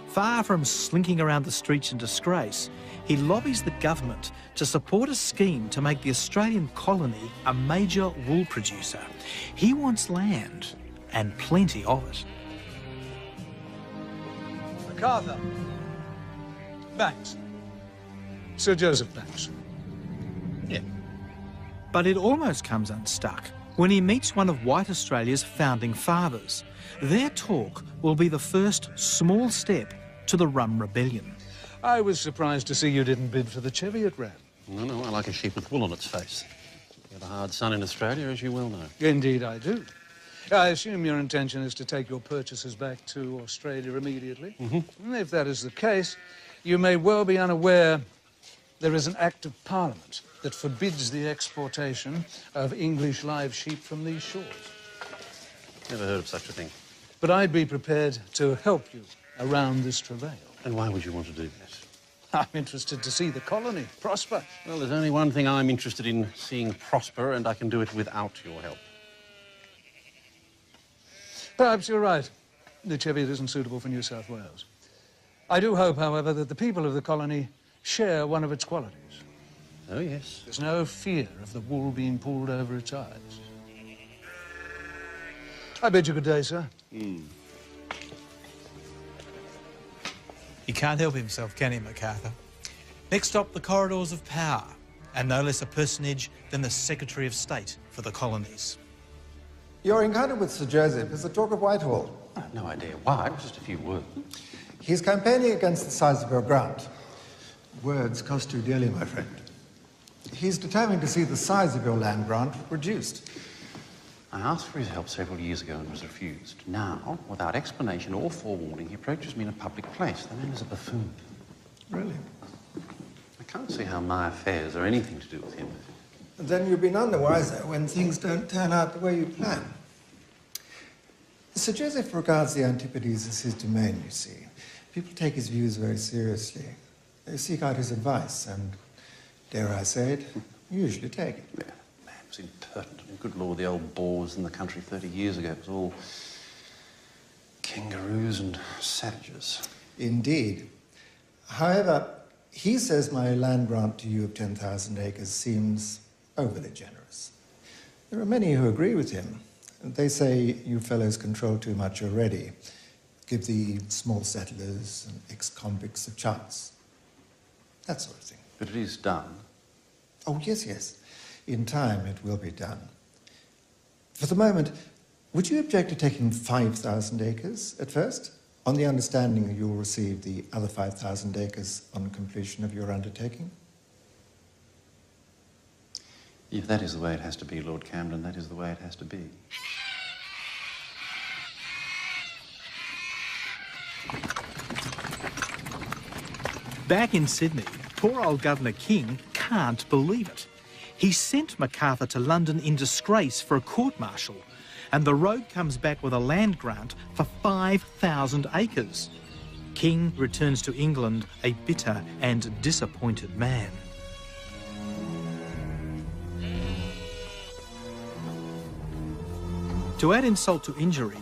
Far from slinking around the streets in disgrace, he lobbies the government to support a scheme to make the Australian colony a major wool producer. He wants land, and plenty of it. MacArthur. Banks. Sir Joseph Banks. Yeah. But it almost comes unstuck when he meets one of white Australia's founding fathers. Their talk will be the first small step to the Rum Rebellion. I was surprised to see you didn't bid for the Cheviot Rat. No, I like a sheep with wool on its face. We have a hard sun in Australia, as you well know. Indeed I do. I assume your intention is to take your purchases back to Australia immediately. Mm-hmm. If that is the case, you may well be unaware there is an Act of Parliament that forbids the exportation of English live sheep from these shores. Never heard of such a thing. But I'd be prepared to help you around this travail. And why would you want to do that? I'm interested to see the colony prosper. Well, there's only one thing I'm interested in seeing prosper, and I can do it without your help. Perhaps you're right. The Cheviot isn't suitable for New South Wales. I do hope, however, that the people of the colony share one of its qualities. Oh, yes. There's no fear of the wool being pulled over its eyes. I bid you good day, sir. He can't help himself, can he, MacArthur? Next stop, the corridors of power, and no less a personage than the Secretary of State for the colonies. Your encounter with Sir Joseph is the talk of Whitehall. I have no idea why, just a few words. He's campaigning against the size of your grant. Words cost you dearly, my friend. He's determined to see the size of your land grant reduced. I asked for his help several years ago and was refused. Now, without explanation or forewarning, he approaches me in a public place. The man is a buffoon. Really? I can't see how my affairs are anything to do with him. Then you've been none the wiser when things don't turn out the way you plan. Sir Joseph regards the Antipodes as his domain, you see. People take his views very seriously. They seek out his advice and, dare I say it, usually take it. Yeah, man, it was impertinent. Good Lord, the old boars in the country 30 years ago, it was all kangaroos and savages. Indeed. However, he says my land grant to you of 10,000 acres seems overly generous. There are many who agree with him. They say you fellows control too much already. Give the small settlers and ex-convicts a chance. That sort of thing. But it is done. Oh, yes, yes. In time, it will be done. For the moment, would you object to taking 5,000 acres at first, on the understanding that you'll receive the other 5,000 acres on completion of your undertaking? If that is the way it has to be, Lord Camden, that is the way it has to be. Back in Sydney, poor old Governor King can't believe it. He sent MacArthur to London in disgrace for a court-martial, and the road comes back with a land grant for 5,000 acres. King returns to England a bitter and disappointed man. To add insult to injury,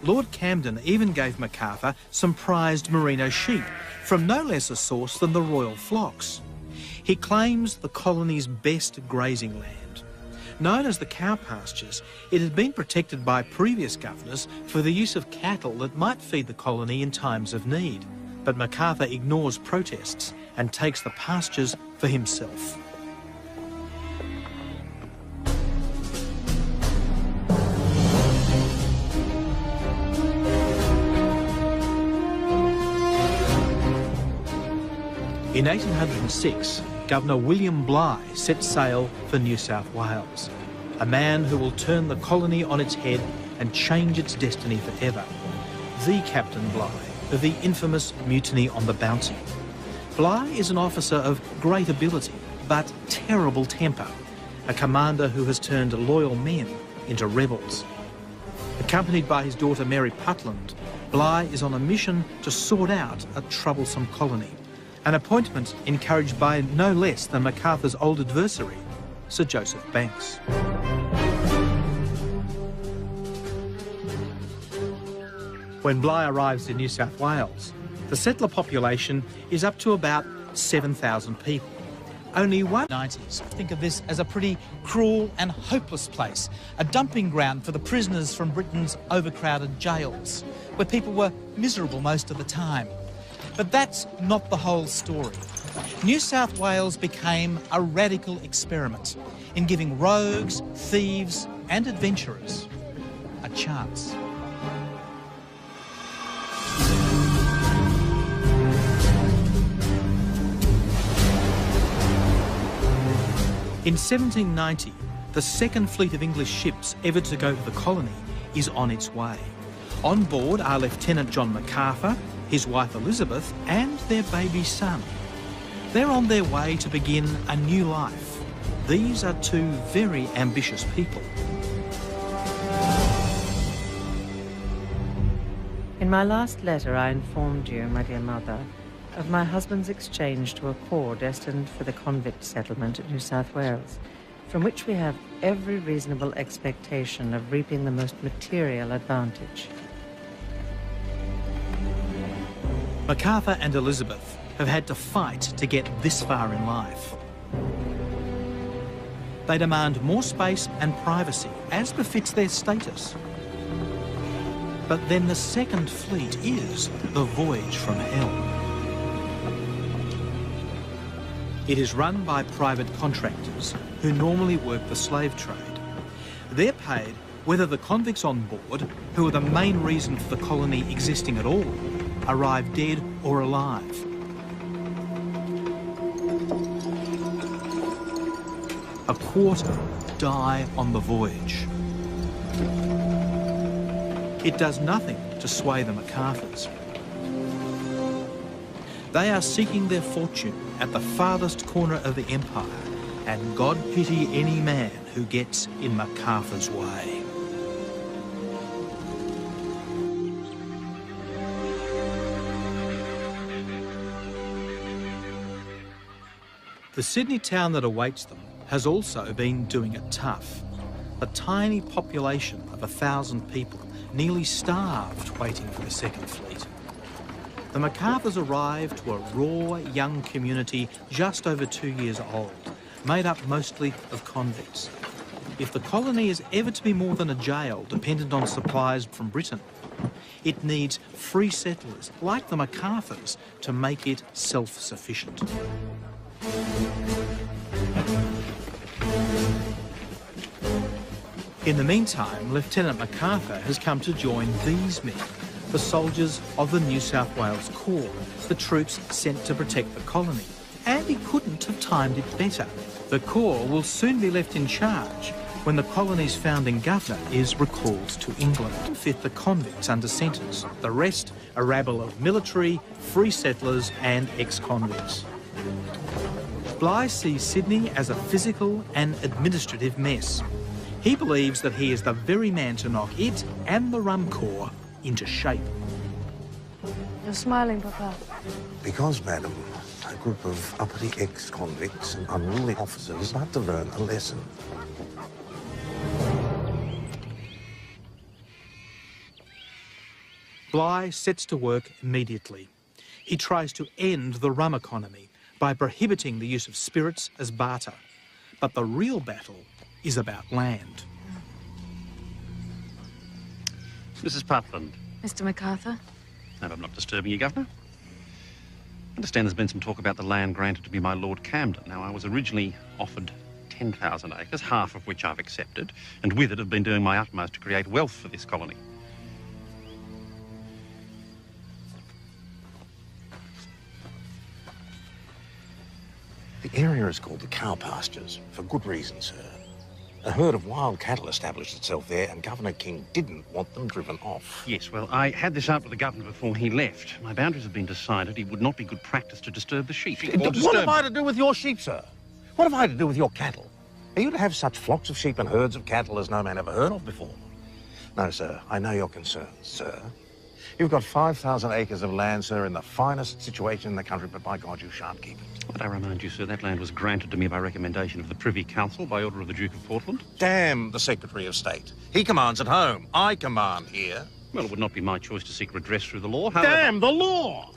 Lord Camden even gave MacArthur some prized merino sheep from no less a source than the royal flocks. He claims the colony's best grazing land. Known as the cow pastures, it had been protected by previous governors for the use of cattle that might feed the colony in times of need. But MacArthur ignores protests and takes the pastures for himself. In 1806, Governor William Bligh set sail for New South Wales, a man who will turn the colony on its head and change its destiny forever. The Captain Bligh of the infamous mutiny on the Bounty. Bligh is an officer of great ability, but terrible temper, a commander who has turned loyal men into rebels. Accompanied by his daughter Mary Putland, Bligh is on a mission to sort out a troublesome colony. An appointment encouraged by no less than MacArthur's old adversary, Sir Joseph Banks. When Bligh arrives in New South Wales, the settler population is up to about 7,000 people. Only 190s think of this as a pretty cruel and hopeless place, a dumping ground for the prisoners from Britain's overcrowded jails, where people were miserable most of the time. But that's not the whole story. New South Wales became a radical experiment in giving rogues, thieves and adventurers a chance. In 1790, the second fleet of English ships ever to go to the colony is on its way. On board are Lieutenant John MacArthur, his wife Elizabeth, and their baby son. They're on their way to begin a new life. These are two very ambitious people. In my last letter, I informed you, my dear mother, of my husband's exchange to a corps destined for the convict settlement at New South Wales, from which we have every reasonable expectation of reaping the most material advantage. MacArthur and Elizabeth have had to fight to get this far in life. They demand more space and privacy, as befits their status. But then the second fleet is the voyage from hell. It is run by private contractors who normally work the slave trade. They're paid whether the convicts on board, who are the main reason for the colony existing at all, arrive dead or alive. A quarter die on the voyage. It does nothing to sway the MacArthurs. They are seeking their fortune at the farthest corner of the empire, and God pity any man who gets in MacArthur's way. The Sydney town that awaits them has also been doing it tough. A tiny population of 1,000 people, nearly starved waiting for the second fleet. The MacArthurs arrived to a raw young community just over 2 years old, made up mostly of convicts. If the colony is ever to be more than a jail dependent on supplies from Britain, it needs free settlers like the MacArthurs to make it self-sufficient. In the meantime, Lieutenant MacArthur has come to join these men, the soldiers of the New South Wales Corps, the troops sent to protect the colony. And he couldn't have timed it better. The Corps will soon be left in charge when the colony's founding governor is recalled to England. Fit the convicts under sentence. The rest, a rabble of military, free settlers and ex-convicts. Bligh sees Sydney as a physical and administrative mess. He believes that he is the very man to knock it and the Rum Corps into shape. You're smiling, Papa. Because, madam, a group of uppity ex-convicts and unruly officers are about to learn a lesson. Bligh sets to work immediately. He tries to end the rum economy by prohibiting the use of spirits as barter. But the real battle is about land. Mrs. Putland. Mr. MacArthur? Hope I'm not disturbing you, Governor. I understand there's been some talk about the land granted to me by Lord Camden. Now, I was originally offered 10,000 acres, half of which I've accepted, and with it have been doing my utmost to create wealth for this colony. The area is called the Cow Pastures, for good reason, sir. A herd of wild cattle established itself there, and Governor King didn't want them driven off. Yes, well, I had this up with the Governor before he left. My boundaries have been decided. It would not be good practice to disturb the sheep. What have I to do with your sheep, sir? What have I to do with your cattle? Are you to have such flocks of sheep and herds of cattle as no man ever heard of before? No, sir, I know your concerns, sir. You've got 5,000 acres of land, sir, in the finest situation in the country, but by God, you shan't keep it. But I remind you, sir, that land was granted to me by recommendation of the Privy Council by order of the Duke of Portland. Damn the Secretary of State. He commands at home. I command here. Well, it would not be my choice to seek redress through the law. However... Damn the law!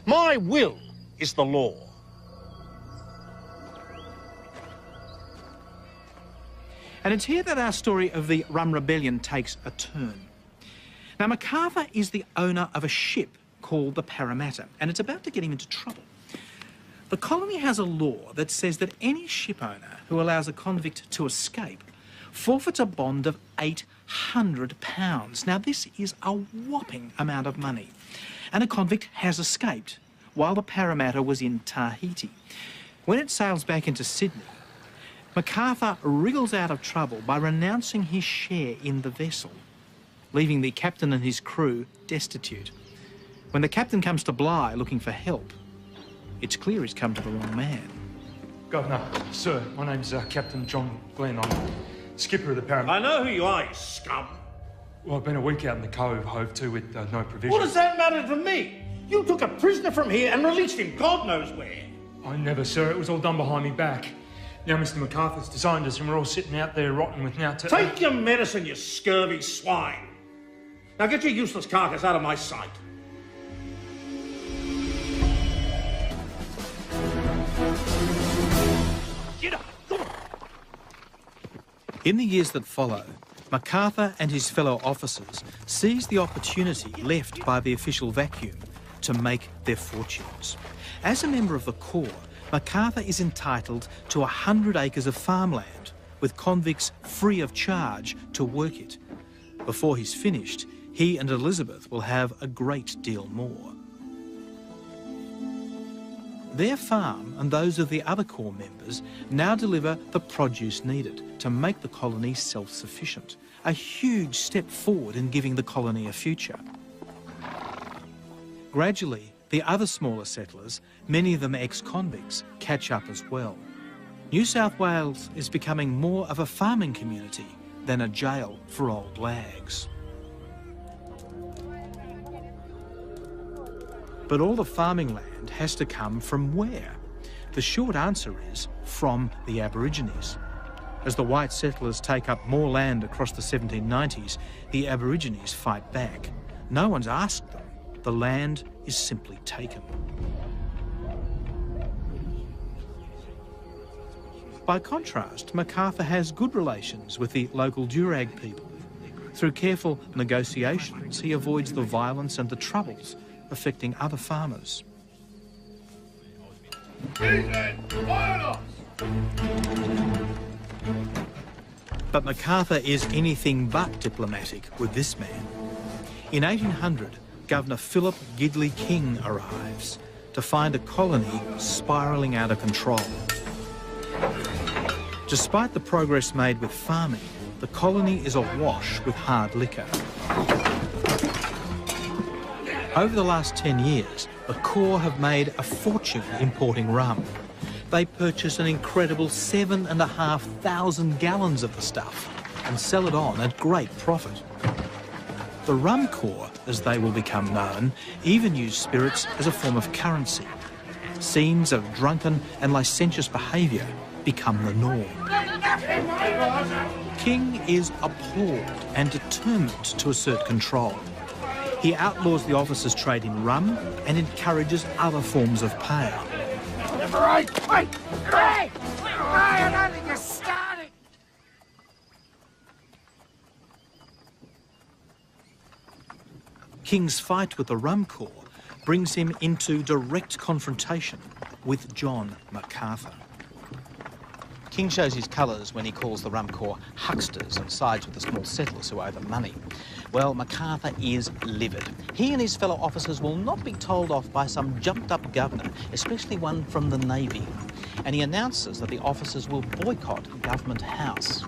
My will is the law. And it's here that our story of the Rum Rebellion takes a turn. Now, MacArthur is the owner of a ship called the Parramatta, and it's about to get him into trouble. The colony has a law that says that any ship owner who allows a convict to escape forfeits a bond of £800. Now, this is a whopping amount of money. And a convict has escaped while the Parramatta was in Tahiti. When it sails back into Sydney, MacArthur wriggles out of trouble by renouncing his share in the vessel, leaving the captain and his crew destitute. When the captain comes to Bligh looking for help, it's clear he's come to the wrong man. Governor, sir, my name's Captain John Glenn. I'm skipper of the Parramatta. I know who you are, you scum. Well, I've been a week out in the cove, hove to, with no provision. What does that matter to me? You took a prisoner from here and released him God knows where. I never, sir. It was all done behind me back. Now Mr. MacArthur's designed us and we're all sitting out there rotting with now to... Take your medicine, you scurvy swine. Now get your useless carcass out of my sight. In the years that follow, MacArthur and his fellow officers seized the opportunity left by the official vacuum to make their fortunes. As a member of the Corps, MacArthur is entitled to 100 acres of farmland, with convicts free of charge to work it. Before he's finished, he and Elizabeth will have a great deal more. Their farm and those of the other Corps members now deliver the produce needed to make the colony self-sufficient, a huge step forward in giving the colony a future. Gradually, the other smaller settlers, many of them ex-convicts, catch up as well. New South Wales is becoming more of a farming community than a jail for old lags. But all the farming land has to come from where? The short answer is from the Aborigines. As the white settlers take up more land across the 1790s, the Aborigines fight back. No one's asked them. The land is simply taken. By contrast, MacArthur has good relations with the local Durag people. Through careful negotiations, he avoids the violence and the troubles affecting other farmers. But MacArthur is anything but diplomatic with this man. In 1800, Governor Philip Gidley King arrives to find a colony spiralling out of control. Despite the progress made with farming, the colony is awash with hard liquor. Over the last 10 years, the Corps have made a fortune importing rum. They purchase an incredible 7,500 gallons of the stuff and sell it on at great profit. The Rum Corps, as they will become known, even use spirits as a form of currency. Scenes of drunken and licentious behaviour become the norm. King is appalled and determined to assert control. He outlaws the officers' trade in rum and encourages other forms of pay. Right, wait, hey! I don't think you're starting. King's fight with the Rum Corps brings him into direct confrontation with John MacArthur. King shows his colours when he calls the Rum Corps hucksters and sides with the small settlers who owe them money. Well, MacArthur is livid. He and his fellow officers will not be told off by some jumped-up governor, especially one from the Navy. And he announces that the officers will boycott Government House.